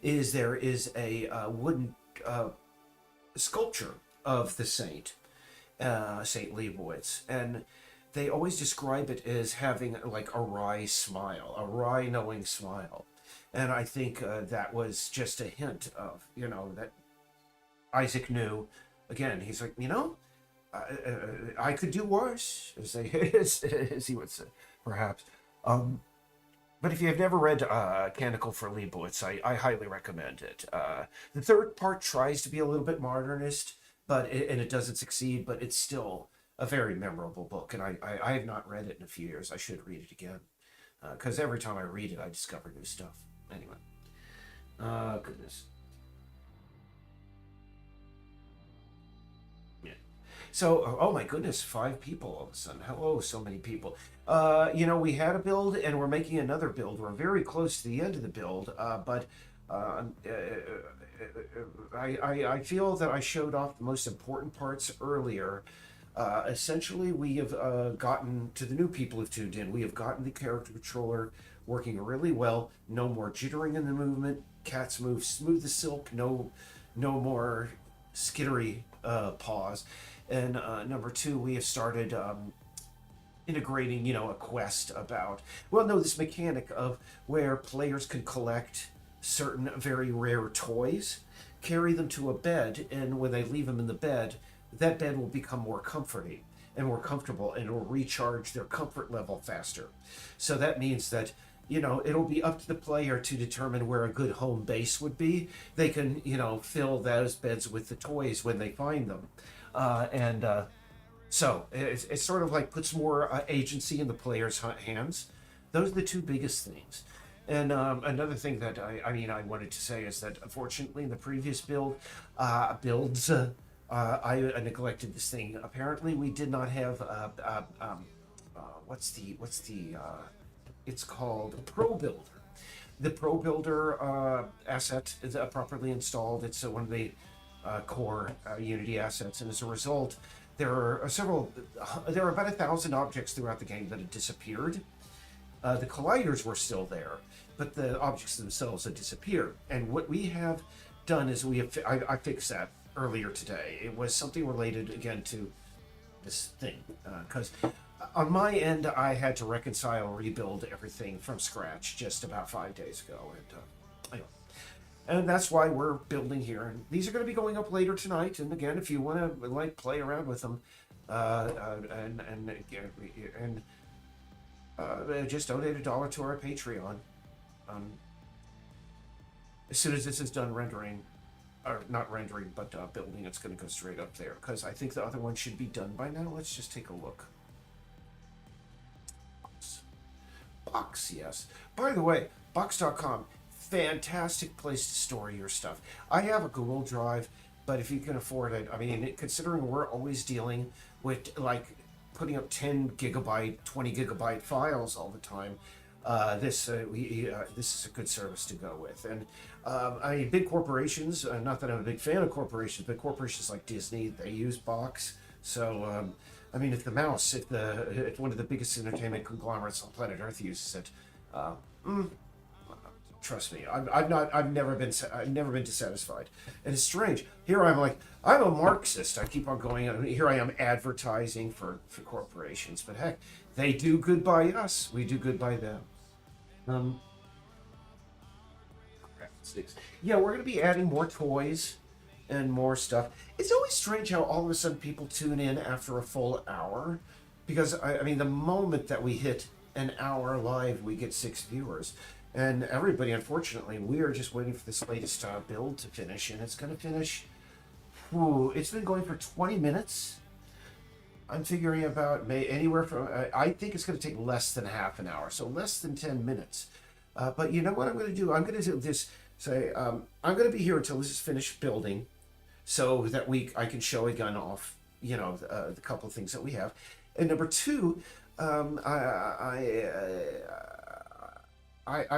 is there is a wooden sculpture of the saint, Saint Leibowitz, and they always describe it as having like a wry smile, a wry knowing smile. And I think that was just a hint of, that Isaac knew. Again, he's like, I could do worse, as he would say, perhaps. But if you have never read Canticle for Leibowitz, I highly recommend it. The third part tries to be a little bit modernist, and it doesn't succeed, but it's still a very memorable book. And I have not read it in a few years. I should read it again, because every time I read it, I discover new stuff. Anyway, goodness. So, oh my goodness, 5 people all of a sudden. Hello, so many people. We had a build and we're making another build. We're very close to the end of the build, but I feel that I showed off the most important parts earlier. Essentially, we have gotten, to the new people who've tuned in, we have gotten the character controller working really well. No more jittering in the movement. Cats move smooth as silk. No more skittery paws. And number 2, we have started integrating, a quest about, this mechanic of where players can collect certain very rare toys, carry them to a bed, and when they leave them in the bed, that bed will become more comforting and more comfortable, and it will recharge their comfort level faster. So that means that, it'll be up to the player to determine where a good home base would be. They can, fill those beds with the toys when they find them. So it's sort of like puts more agency in the player's hands. Those are the 2 biggest things. And another thing that I wanted to say is that unfortunately in the previous builds, I neglected this thing. Apparently we did not have it's called Pro Builder. The Pro Builder asset is properly installed. It's one of the core Unity assets, and as a result, there are about 1,000 objects throughout the game that had disappeared. The colliders were still there, but the objects themselves had disappeared. And what we have done is I fixed that earlier today. It was something related again to this thing, because on my end I had to rebuild everything from scratch just about 5 days ago, and that's why we're building here. And these are going to be going up later tonight. And again, if you want to play around with them, and just donate $1 to our Patreon. Um, as soon as this is done rendering, or not rendering, but building, it's going to go straight up there because I think the other one should be done by now. Let's just take a look. Box, yes. By the way, Box.com, fantastic place to store your stuff. I have a Google Drive, but if you can afford it, I mean, considering we're always dealing with like putting up 10 gigabyte, 20 gigabyte files all the time, this is a good service to go with. And I mean, big corporations, not that I'm a big fan of corporations, but corporations like Disney, they use Box. So, I mean, if one of the biggest entertainment conglomerates on planet Earth uses it, trust me, I've never been dissatisfied. And it's strange. Here I'm like, I'm a Marxist. I keep on going. Here I am advertising for corporations, but heck, they do good by us. We do good by them. Yeah, we're going to be adding more toys and more stuff. It's always strange how all of a sudden people tune in after a full hour, because I mean, the moment that we hit an hour live, we get 6 viewers. And everybody, unfortunately, we are just waiting for this latest build to finish, and it's going to finish. Ooh, it's been going for 20 minutes. I'm figuring about anywhere from, I think it's going to take less than half an hour, so less than 10 minutes. But you know what I'm going to do? I'm going to do this. I'm going to be here until this is finished building, so that I can show again off, the couple of things that we have. And number two, I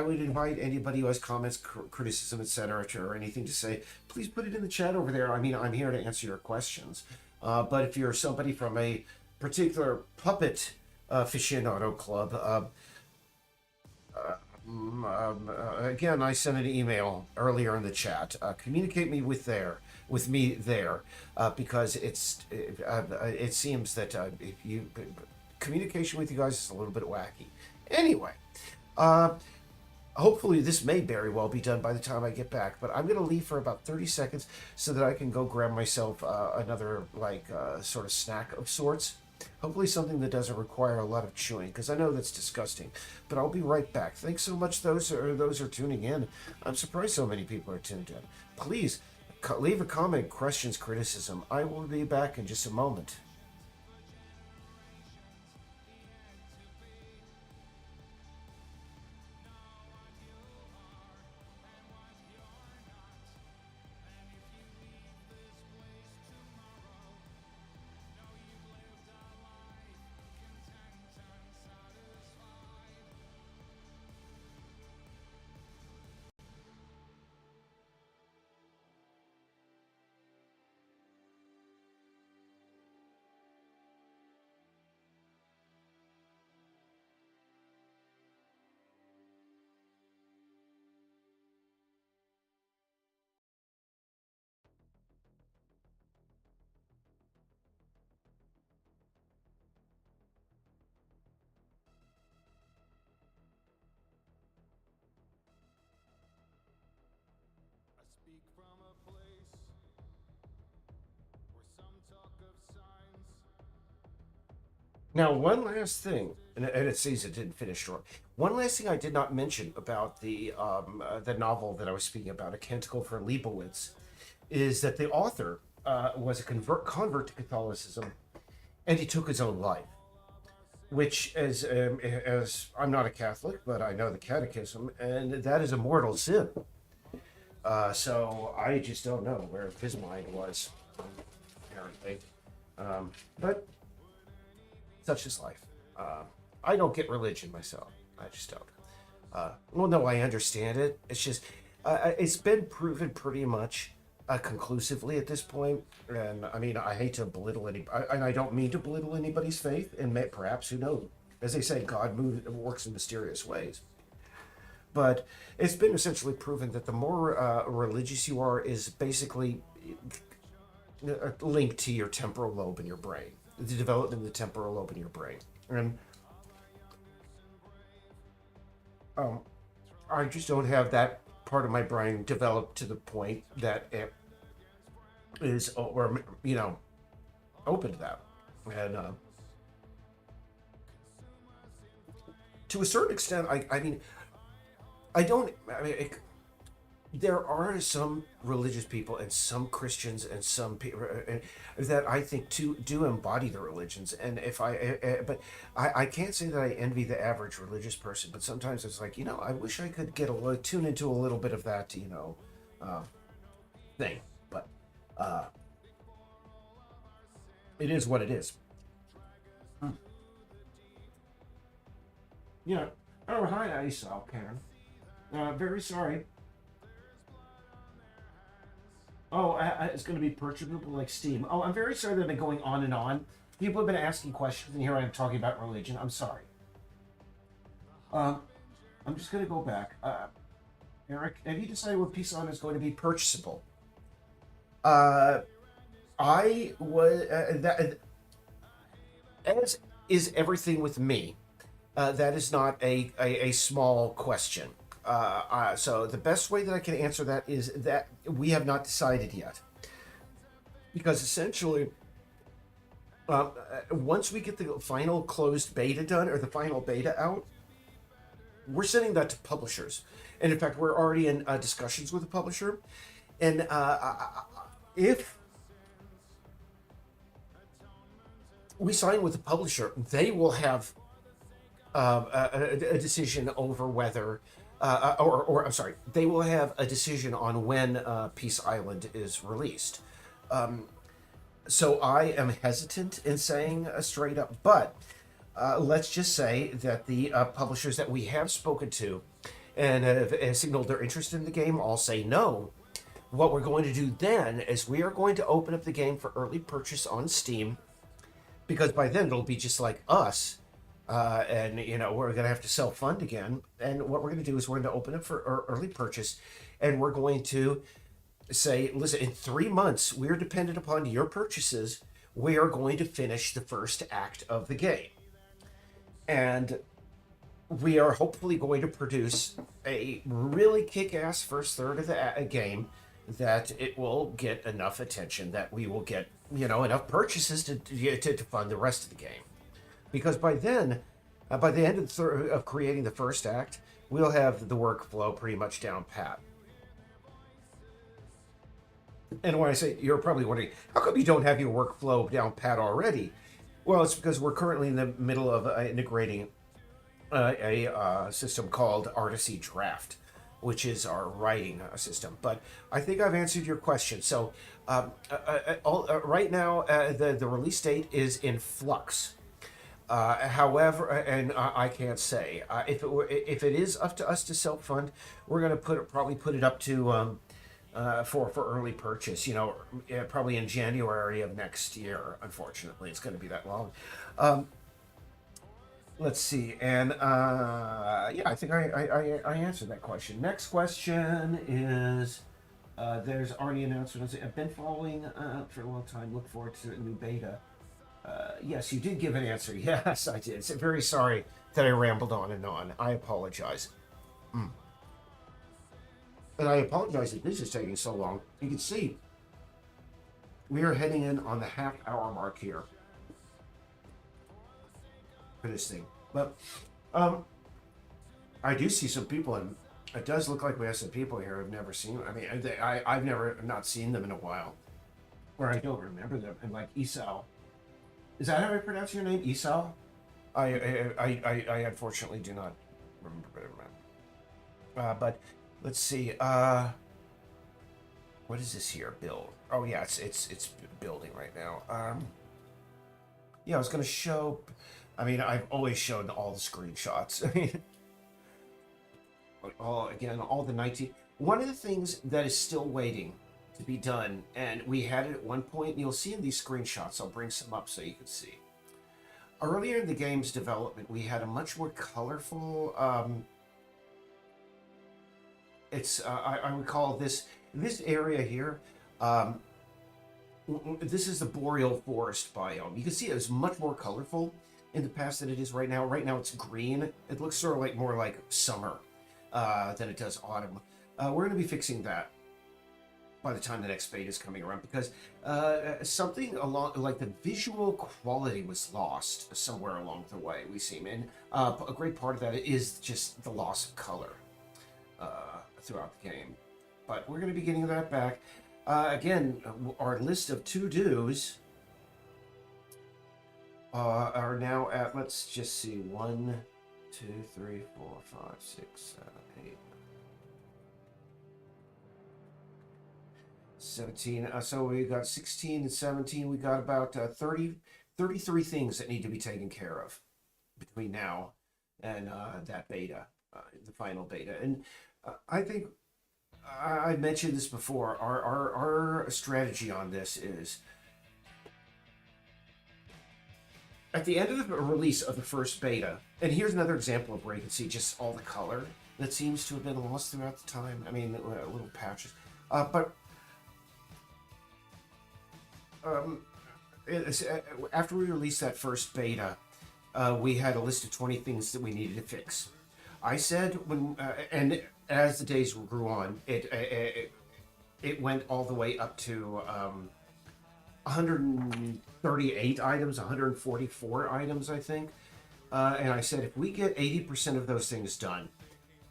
would invite anybody who has comments, criticism, etc., or anything to say, please put it in the chat over there. I mean, I'm here to answer your questions. But if you're somebody from a particular puppet aficionado club, again, I sent an email earlier in the chat. Communicate with me there, because it seems that communication with you guys is a little bit wacky. Anyway. Hopefully this may very well be done by the time I get back, but I'm going to leave for about 30 seconds so that I can go grab myself another sort of snack of sorts. Hopefully something that doesn't require a lot of chewing, because I know that's disgusting. But I'll be right back. Thanks so much those are tuning in. I'm surprised so many people are tuned in. Please leave a comment, questions, criticism. I will be back in just a moment. Speak from a place where some talk of signs. Now, one last thing, and it says it didn't finish short. One last thing I did not mention about the novel that I was speaking about, A Canticle for Leibowitz, is that the author was a convert to Catholicism, and he took his own life. Which, as I'm not a Catholic, but I know the Catechism, and that is a mortal sin. So I just don't know where his mind was, apparently. But such is life. I don't get religion myself. I just don't. Well, no, I understand it. It's just, it's been proven pretty much conclusively at this point. And I mean, I hate to belittle and I don't mean to belittle anybody's faith. And perhaps, who knows? As they say, God works in mysterious ways. But it's been essentially proven that the more religious you are is basically linked to your temporal lobe in your brain, the development of the temporal lobe in your brain. And I just don't have that part of my brain developed to the point that it is, or open to that. And to a certain extent, I mean, I don't. I mean, there are some religious people and some Christians and some people that I think do embody the religions. And if but I can't say that I envy the average religious person. But sometimes it's like, I wish I could tune into a little bit of that, thing. But it is what it is. Yeah. Oh, hi, Isal, Karen. Very sorry. Oh, it's going to be purchasable like Steam. Oh, I'm very sorry that I've been going on and on. People have been asking questions, and here I am talking about religion. I'm sorry. I'm just going to go back. Eric, have you decided what Peace Island is going to be purchasable? I was as is everything with me. That is not a small question. So the best way that I can answer that is that we have not decided yet, because essentially, once we get the final closed beta done or the final beta out, we're sending that to publishers, and in fact, we're already in discussions with the publisher, and if we sign with the publisher, they will have a decision over whether, or I'm sorry, they will have a decision on when Peace Island is released. So I am hesitant in saying straight up, but let's just say that the publishers that we have spoken to and have signaled their interest in the game all say no. What we're going to do then is we are going to open up the game for early purchase on Steam, because by then it'll be just like us. And we're going to have to self-fund again. And what we're going to do is we're going to open it for early purchase, and we're going to say, listen, in 3 months, we're dependent upon your purchases. We are going to finish the first act of the game. And we are hopefully going to produce a really kick-ass first third of the game that it will get enough attention that we will get, enough purchases to fund the rest of the game. Because by then, by the end of creating the first act, we'll have the workflow pretty much down pat. And when I say, you're probably wondering, how come you don't have your workflow down pat already? Well, it's because we're currently in the middle of integrating a system called Artisy Draft, which is our writing system. But I think I've answered your question. So right now, the release date is in flux. However, and I can't say if it is up to us to self-fund, we're going to probably put it up to for early purchase. Probably in January of next year. Unfortunately, it's going to be that long. Let's see, and yeah, I think I answered that question. Next question is. There's already an announcement. I've been following for a long time. Look forward to a new beta. Yes, you did give an answer. Yes, I did. So very sorry that I rambled on and on. I apologize. And I apologize that this is taking so long. You can see we are heading in on the half-hour mark here for this thing. But I do see some people, and it does look like we have some people here I've never seen. I mean, I've never not seen them in a while, or I don't remember them. And like Esau. Is that how I pronounce your name, Esau? I unfortunately do not remember. But let's see. What is this here? Build. Oh yeah, it's building right now. Yeah, I was gonna show. I mean, I've always shown all the screenshots. I mean, all the 19. One of the things that is still waiting to be done, and we had it at one point, and you'll see in these screenshots, I'll bring some up so you can see. Earlier in the game's development, we had a much more colorful, I would call this area here, this is the boreal forest biome. You can see it was much more colorful in the past than it is right now. Right now it's green. It looks sort of like more like summer than it does autumn. We're going to be fixing that. by the time the next beta is coming around, because something along like the visual quality was lost somewhere along the way, we seem. And a great part of that is just the loss of color throughout the game. But we're going to be getting that back. Again, our list of to-dos are now at, let's just see, 1, 2, 3, 4, 5, 6, 7, 8, 17. So we got 16 and 17. We got about 33 things that need to be taken care of between now and that beta, the final beta. And I think I mentioned this before. Our strategy on this is, at the end of the release of the first beta, and here's another example of where you can see just all the color that seems to have been lost throughout the time. I mean, little patches. But after we released that first beta, we had a list of 20 things that we needed to fix. I said and as the days grew on, it went all the way up to 138 items, 144 items, I think. And I said, if we get 80% of those things done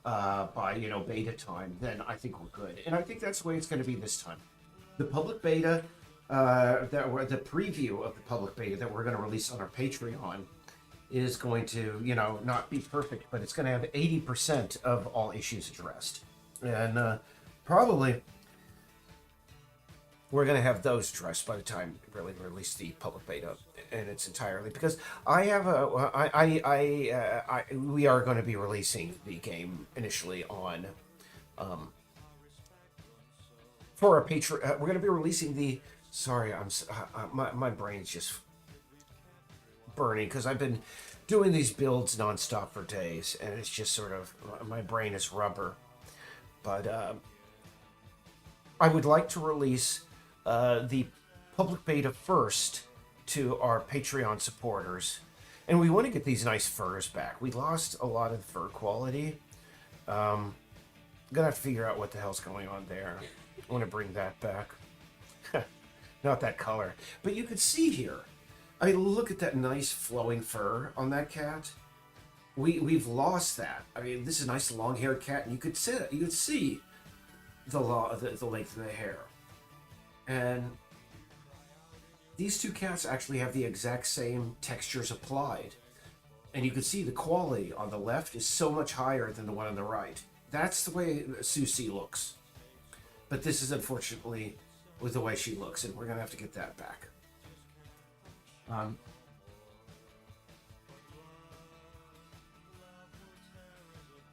by beta time, then I think we're good. And I think that's the way it's going to be this time. The public beta, the preview of the public beta that we're going to release on our Patreon is going to, not be perfect, but it's going to have 80% of all issues addressed. And probably we're going to have those addressed by the time we really release the public beta in its entirety, because we are going to be releasing the game initially on for our Patreon. We're going to be releasing the. Sorry, my brain's just burning because I've been doing these builds nonstop for days, and it's just sort of, my brain is rubber. But I would like to release the public beta first to our Patreon supporters, and we want to get these nice furs back. We lost a lot of fur quality. I'm gonna have to figure out what the hell's going on there. I want to bring that back. Not that color, but you can see here. I mean, look at that nice flowing fur on that cat. We've lost that. I mean, this is a nice long-haired cat, and you could see the length of the hair. And these two cats actually have the exact same textures applied. And you can see the quality on the left is so much higher than the one on the right. That's the way Susie looks. But this is unfortunately with the way she looks, and we're going to have to get that back.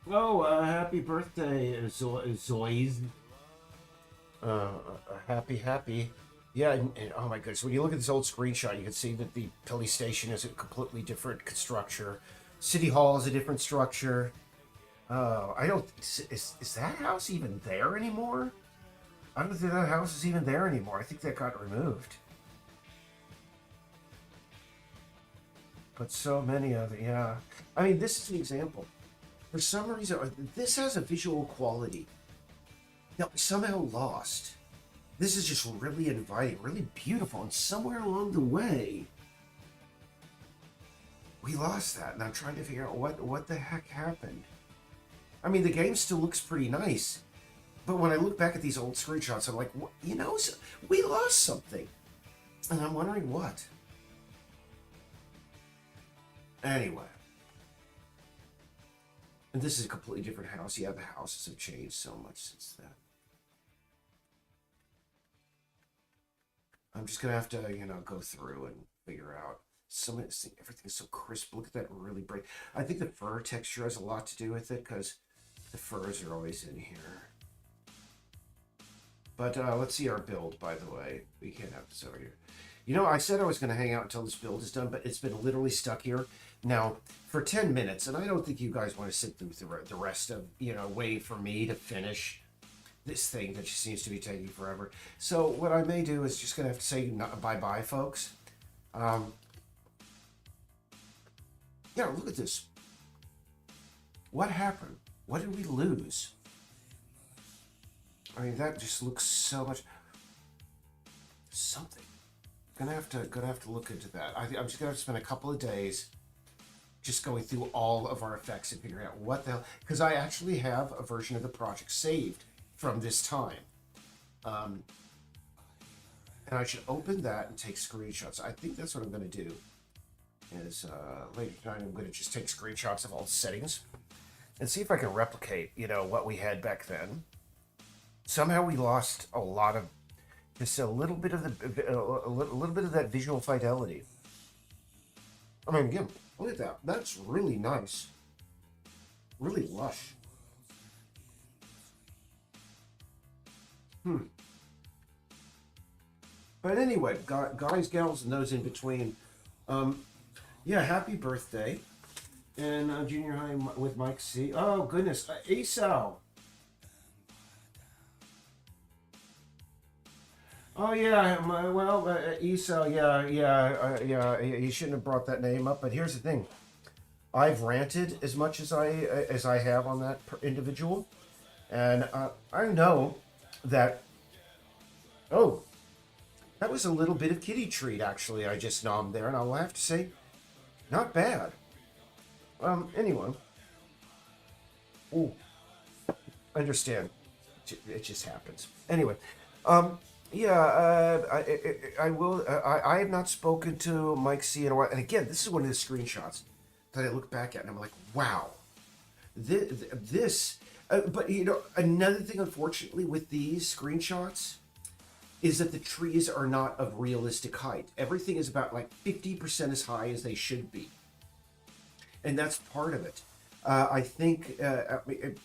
Happy birthday, Zoiz. Happy. Yeah, and oh my goodness, when you look at this old screenshot, you can see that the police station is a completely different structure. City Hall is a different structure. Is that house even there anymore? I don't think that house is even there anymore. I think that got removed. But so many other, yeah. I mean, this is an example. For some reason, this has a visual quality that we somehow lost. This is just really inviting, really beautiful, and somewhere along the way, we lost that, and I'm trying to figure out what the heck happened. I mean, the game still looks pretty nice, but when I look back at these old screenshots, I'm like, we lost something, and I'm wondering what. Anyway. And this is a completely different house. Yeah, the houses have changed so much since then. I'm just gonna have to, go through and figure out some of this thing. Everything is so crisp. Look at that really bright. I think the fur texture has a lot to do with it because the furs are always in here. But let's see our build, by the way. We can't have this over here. I said I was going to hang out until this build is done, but it's been literally stuck here now for 10 minutes, and I don't think you guys want to sit through the rest of, waiting for me to finish this thing that just seems to be taking forever. So what I may do is just going to have to say bye-bye, folks. Yeah, look at this. What happened? What did we lose? I mean, that just looks so much something. Gonna have to look into that. I'm just gonna have to spend a couple of days just going through all of our effects and figuring out what the hell. Because I actually have a version of the project saved from this time. And I should open that and take screenshots. I think that's what I'm going to do. Is later tonight I'm going to just take screenshots of all the settings and see if I can replicate, what we had back then. Somehow we lost a lot of, just a little bit of a little bit of that visual fidelity. I mean, again, look at that. That's really nice. Really lush. But anyway, guys, gals, and those in between, yeah, happy birthday. And junior high with Mike C. Oh, goodness. Esau. Oh, yeah. Esau, yeah. He shouldn't have brought that name up. But here's the thing. I've ranted as much as I have on that individual. And I know that... Oh, that was a little bit of kitty treat, actually, I just nommed there. And I will have to say, not bad. Anyway. Ooh. Understand. It just happens. Anyway. Yeah, I will. I have not spoken to Mike C in a while. And again, this is one of the screenshots that I look back at and I'm like, wow. This but, another thing, unfortunately, with these screenshots is that the trees are not of realistic height. Everything is about like 50% as high as they should be. And that's part of it. I think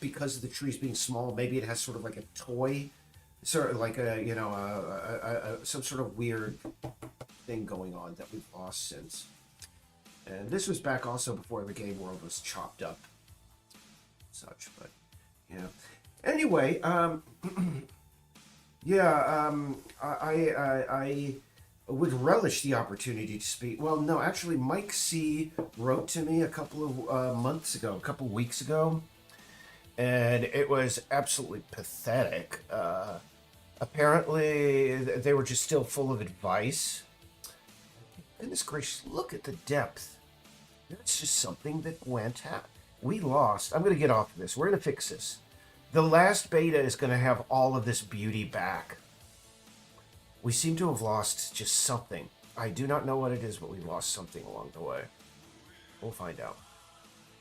because of the trees being small, maybe it has sort of like a toy, sort of like some sort of weird thing going on that we've lost since. And this was back also before the game world was chopped up, such. But yeah. Anyway, yeah, I would relish the opportunity to speak. Well, no, actually, Mike C wrote to me a couple of weeks ago, and it was absolutely pathetic. Apparently, they were just still full of advice. Goodness gracious, look at the depth. That's just something that went out. We lost. I'm going to get off of this. We're going to fix this. The last beta is going to have all of this beauty back. We seem to have lost just something. I do not know what it is, but we lost something along the way. We'll find out.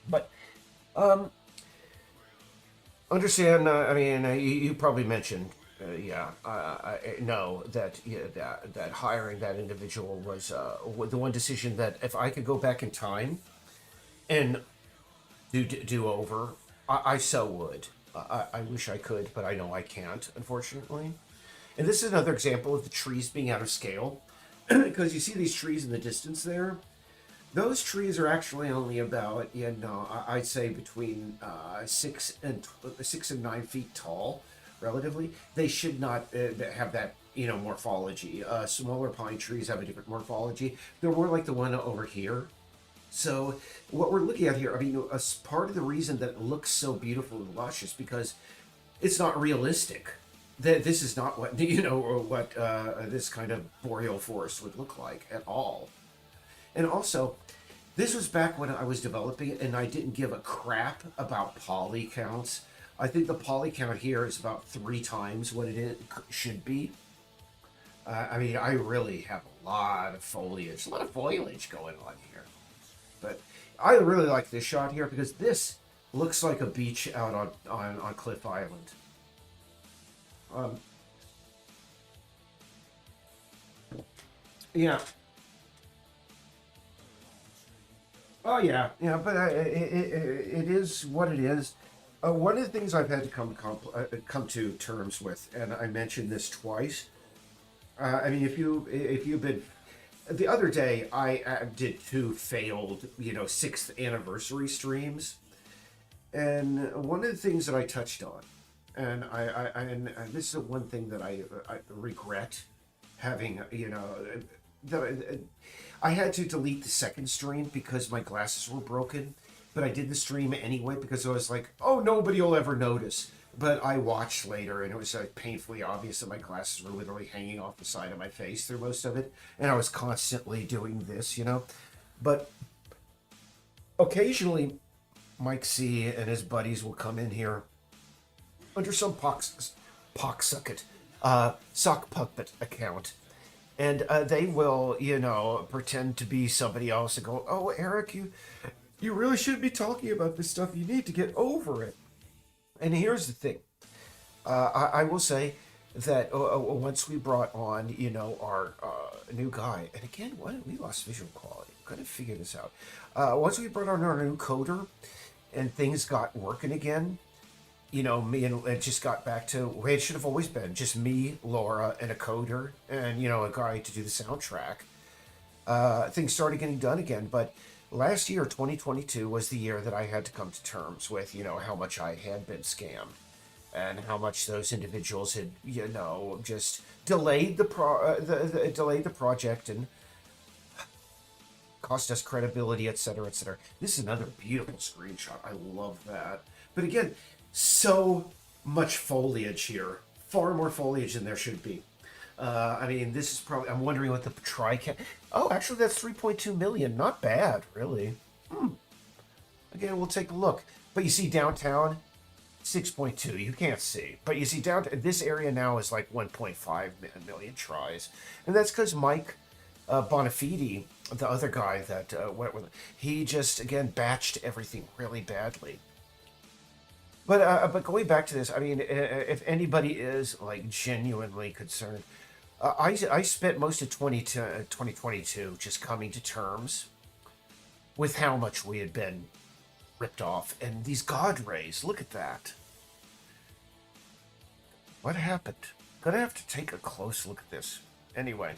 But, understand, you probably mentioned, I know that that hiring that individual was the one decision that if I could go back in time and do over, I so would. I wish I could, but I know I can't, unfortunately. And this is another example of the trees being out of scale. Because you see these trees in the distance there. Those trees are actually only about, I'd say between 6 and 9 feet tall, relatively. They should not have that, morphology. Smaller pine trees have a different morphology. They're more like the one over here. So what we're looking at here, part of the reason that it looks so beautiful and lush is because it's not realistic. This is not what, what this kind of boreal forest would look like at all. And also, this was back when I was developing it and I didn't give a crap about poly counts. I think the poly count here is about 3 times what it should be. I really have a lot of foliage going on here. But I really like this shot here because this looks like a beach out on Cliff Island. Yeah. Oh yeah, but it is what it is. One of the things I've had to come to terms with, and I mentioned this twice. If you've been, the other day I did 2 failed, 6th anniversary streams, and one of the things that I touched on, and and this is one thing that I regret having, that I had to delete the second stream because my glasses were broken, but I did the stream anyway because I was like, oh, nobody will ever notice. but I watched later, and it was painfully obvious that my glasses were literally hanging off the side of my face through most of it, and I was constantly doing this, you know. But occasionally, Mike C and his buddies will come in here under some sock puppet account, and they will, you know, pretend to be somebody else and go, "Oh, Eric, you really shouldn't be talking about this stuff. You need to get over it." And here's the thing. I will say that once we brought on, you know, our new guy, and again, we lost visual quality. I'm gonna figure this out. Once we brought on our new coder, and things got working again, you know, me and it just got back to where it should have always been, just me, Laura, and a coder, and, you know, a guy to do the soundtrack. Things started getting done again, but last year, 2022, was the year that I had to come to terms with, you know, how much I had been scammed, and how much those individuals had, you know, just delayed delayed the project and cost us credibility, etc., etc. This is another beautiful screenshot. I love that. But again, so much foliage here. Far more foliage than there should be. I mean, this is probably... I'm wondering what the TriCam... Oh, actually, that's 3.2 million. Not bad, really. Again, we'll take a look. But you see downtown, 6.2. You can't see. But you see downtown... This area now is like 1.5 million tries. And that's because Mike Bonafide, the other guy that went with it, he just, again, batched everything really badly. But going back to this, I mean, if anybody is, like, genuinely concerned, I spent most of 2022 just coming to terms with how much we had been ripped off. And these God rays, look at that. What happened? Gonna have to take a close look at this. Anyway,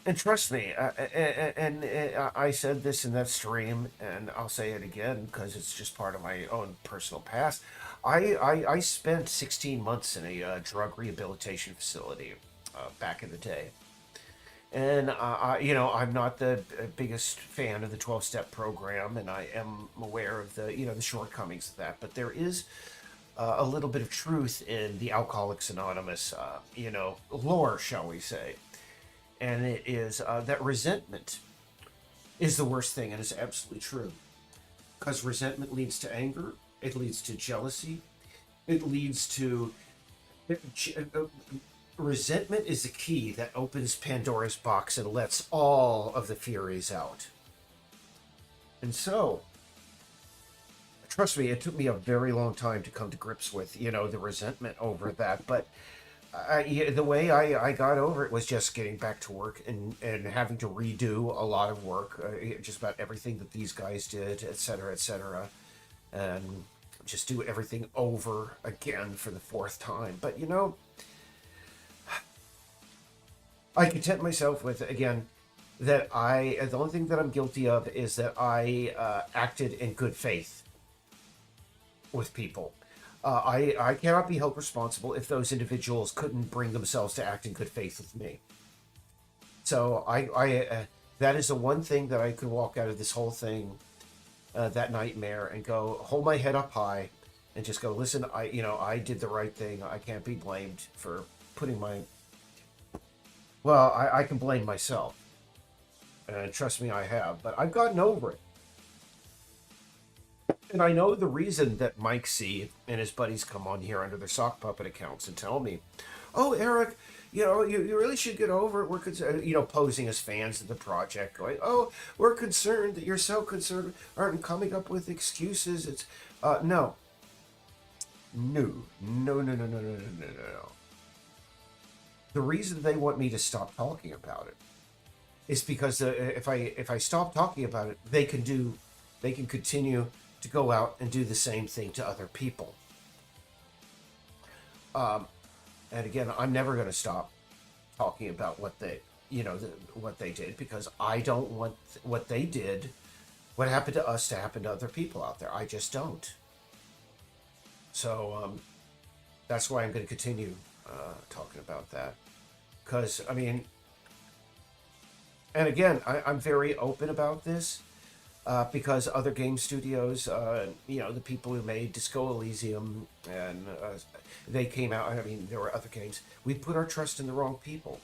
and trust me, I said this in that stream, and I'll say it again because it's just part of my own personal past. I spent 16 months in a drug rehabilitation facility back in the day. And, you know, I'm not the biggest fan of the 12-step program, and I am aware of the, you know, the shortcomings of that. But there is a little bit of truth in the Alcoholics Anonymous, you know, lore, shall we say. And it is that resentment is the worst thing, and it's absolutely true. Because resentment leads to anger, it leads to jealousy, it leads to... Resentment is the key that opens Pandora's box and lets all of the Furies out. And so, trust me, it took me a very long time to come to grips with, you know, the resentment over that, but... the way I got over it was just getting back to work and having to redo a lot of work, just about everything that these guys did, etc., and just do everything over again for the fourth time. But, you know, I content myself with, again, that the only thing that I'm guilty of is that I acted in good faith with people. I cannot be held responsible if those individuals couldn't bring themselves to act in good faith with me. So that is the one thing that I could walk out of this whole thing, that nightmare, and go hold my head up high, and just go, listen, I did the right thing. I can't be blamed for putting my... Well, I can blame myself, and trust me, I have. But I've gotten over it. And I know the reason that Mike C and his buddies come on here under their sock puppet accounts and tell me, "Oh, Eric, you know, you really should get over it. We're concerned," you know, posing as fans of the project, going, "Oh, we're concerned that you're so concerned, aren't coming up with excuses." It's no. The reason they want me to stop talking about it is because if I stop talking about it, they can continue to go out and do the same thing to other people. And again, I'm never going to stop talking about what they, you know, what they did, because I don't want what they did, what happened to us, to happen to other people out there. I just don't. So that's why I'm going to continue talking about that. Because, I mean, and again, I'm very open about this. because other game studios, the people who made Disco Elysium, and they came out. I mean, there were other games. We put our trust in the wrong people,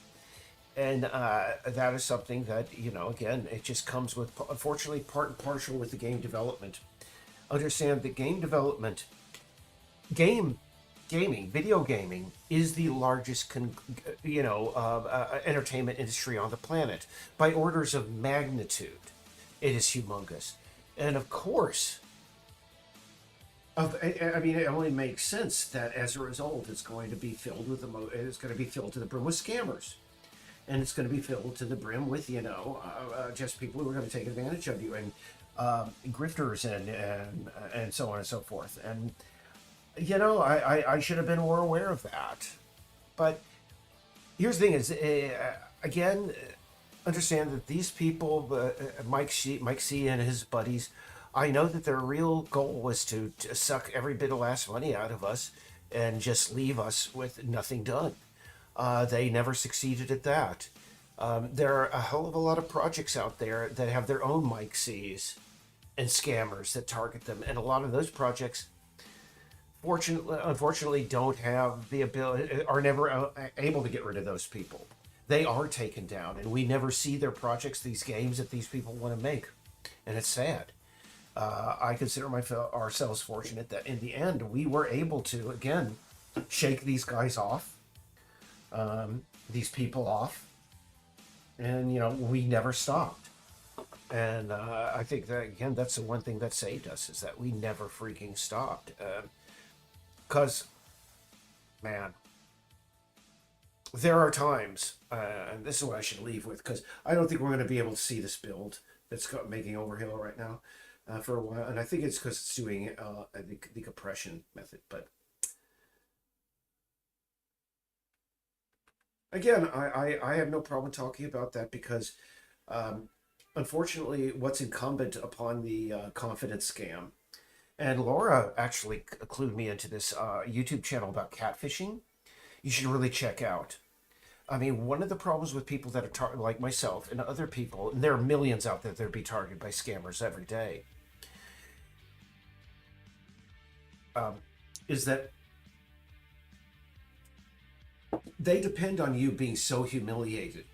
and that is something that again, it just comes with, unfortunately, part and parcel with the game development. Understand that game development, video gaming is the largest, entertainment industry on the planet by orders of magnitude. It is humongous, and of course, I mean, it only makes sense that as a result, it's going to be filled with it's going to be filled to the brim with scammers, and it's going to be filled to the brim with just people who are going to take advantage of you, and grifters, and so on and so forth. And I should have been more aware of that. But here's the thing: is again, understand that these people, Mike C and his buddies, I know that their real goal was to suck every bit of last money out of us and just leave us with nothing done. They never succeeded at that. There are a hell of a lot of projects out there that have their own Mike C's and scammers that target them, and a lot of those projects, unfortunately, don't have the ability, are never able to get rid of those people. They are taken down, and we never see their projects, these games that these people want to make, and it's sad. I consider ourselves fortunate that in the end we were able to again shake these guys off, these people off, and we never stopped. And I think that again, that's the one thing that saved us, is that we never freaking stopped. Because, man, there are times, and this is what I should leave with, because I don't think we're going to be able to see this build that's making Overhill right now for a while, and I think it's because it's doing the compression method. But again, I have no problem talking about that, because unfortunately, what's incumbent upon the confidence scam, and Laura actually clued me into this YouTube channel about catfishing, you should really check out. I mean, one of the problems with people that are like myself and other people, and there are millions out there that are being targeted by scammers every day, is that they depend on you being so humiliated.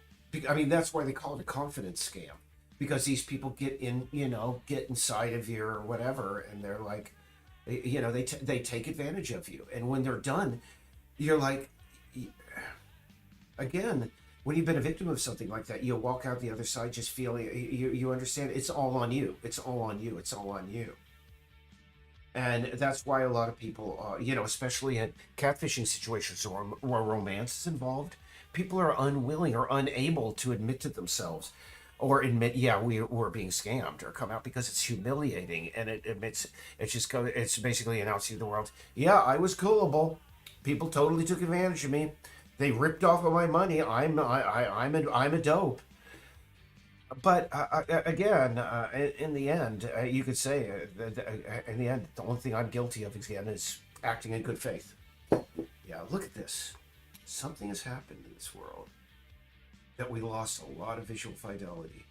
I mean, that's why they call it a confidence scam, because these people get inside of you or whatever, and they're like, they take advantage of you, and when they're done, you're like, again, when you've been a victim of something like that, you walk out the other side just feeling, you understand it's all on you. It's all on you. It's all on you. And that's why a lot of people, especially in catfishing situations where romance is involved, people are unwilling or unable to admit to themselves or admit, we're being scammed, or come out, because it's humiliating, and it's basically announcing to the world, I was coolable. People totally took advantage of me. They ripped off of my money. I'm a dope. But again, in the end, you could say, in the end, the only thing I'm guilty of again is acting in good faith. Yeah, look at this. Something has happened in this world that we lost a lot of visual fidelity,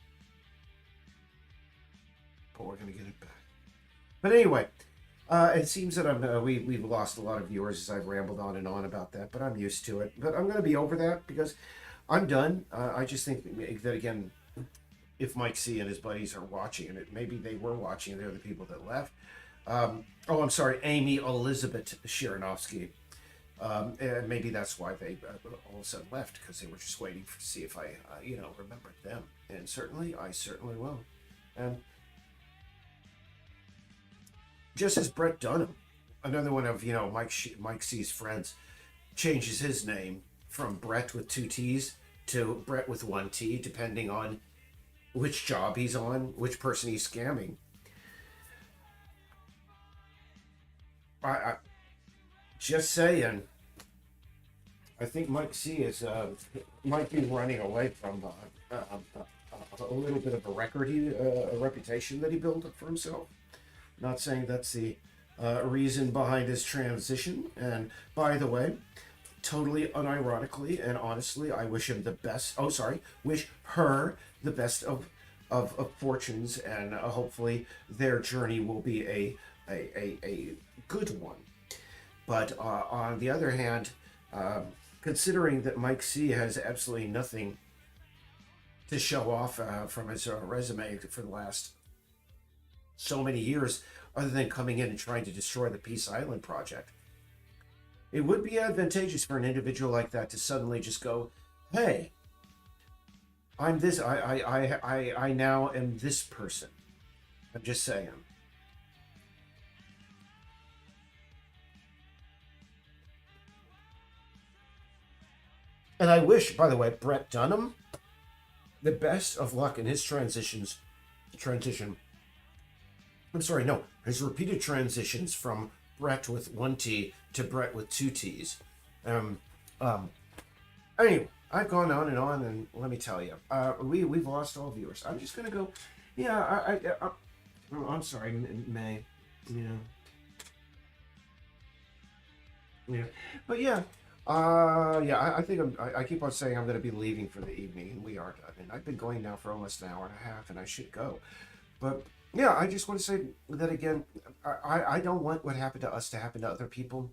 but we're gonna get it back. But anyway, it seems that we've lost a lot of viewers as I've rambled on and on about that, but I'm used to it. But I'm going to be over that, because I'm done. I just think that, again, if Mike C and his buddies are watching, and maybe they were watching, and they're the people that left. I'm sorry, Amy Elizabeth Shiranovsky. And maybe that's why they all of a sudden left, because they were just waiting to see if I, remembered them. And I certainly will. And just as Brett Dunham, another one of Mike C's friends, changes his name from Brett with 2 T's to Brett with 1 T, depending on which job he's on, which person he's scamming. I just saying. I think Mike C might be running away from a little bit of a reputation that he built up for himself. Not saying that's the reason behind his transition. And by the way, totally unironically and honestly, I wish him the best. Wish her the best of of fortunes, and hopefully their journey will be a good one. But on the other hand, considering that Mike C has absolutely nothing to show off from his resume for the last so many years, other than coming in and trying to destroy the Peace Island project, it would be advantageous for an individual like that to suddenly just go, "Hey, I'm this. I now am this person." I'm just saying. And I wish, by the way, Brett Dunham the best of luck in his transition. I'm sorry, no, his repeated transitions from Brett with one T to Brett with two T's. Anyway, I've gone on, and let me tell you, we've lost all viewers. I'm just gonna go. Yeah, I'm sorry, May. Yeah, but yeah. I think I keep on saying I'm going to be leaving for the evening, and we are done. And I've been going now for almost an hour and a half, and I should go. But yeah, I just want to say that again. I don't want what happened to us to happen to other people,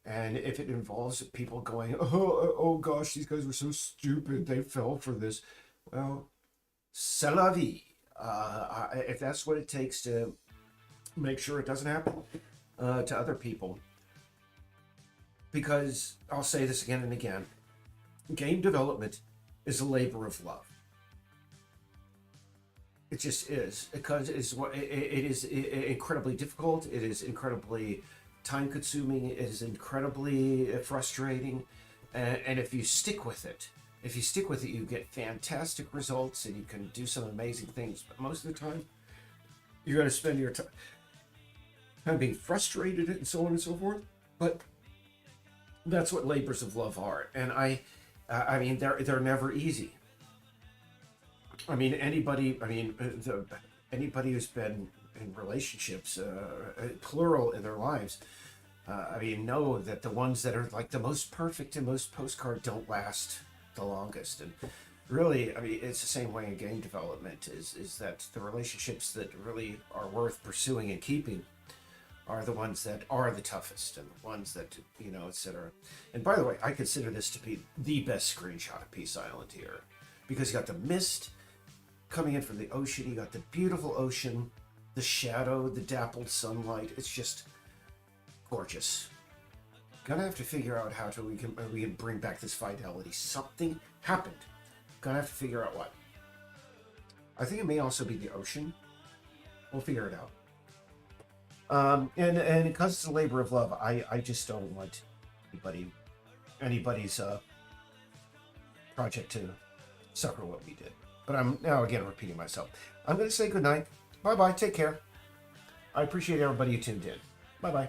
and if it involves people going, oh gosh, these guys were so stupid, they fell for this. Well, c'est la vie. If that's what it takes to make sure it doesn't happen to other people. Because I'll say this again and again, game development is a labor of love. It just is, because it is incredibly difficult. It is incredibly time-consuming. It is incredibly frustrating, and if you stick with it, you get fantastic results, and you can do some amazing things. But most of the time, you're going to spend your time being frustrated and so on and so forth. But that's what labors of love are, and I mean, they're never easy. I mean, anybody who's been in relationships, plural, in their lives, know that the ones that are like the most perfect and most postcard don't last the longest. And really, I mean, it's the same way in game development. Is that the relationships that really are worth pursuing and keeping are the ones that are the toughest, and the ones that, etc. And by the way, I consider this to be the best screenshot of Peace Island here, because you got the mist coming in from the ocean, you got the beautiful ocean, the shadow, the dappled sunlight. It's just gorgeous. Gonna have to figure out how we can bring back this fidelity. Something happened. Gonna have to figure out what. I think it may also be the ocean. We'll figure it out. And because it's a labor of love, I just don't want anybody's project to suffer what we did. But I'm now again repeating myself. I'm going to say good night. Bye bye. Take care. I appreciate everybody who tuned in. Bye bye.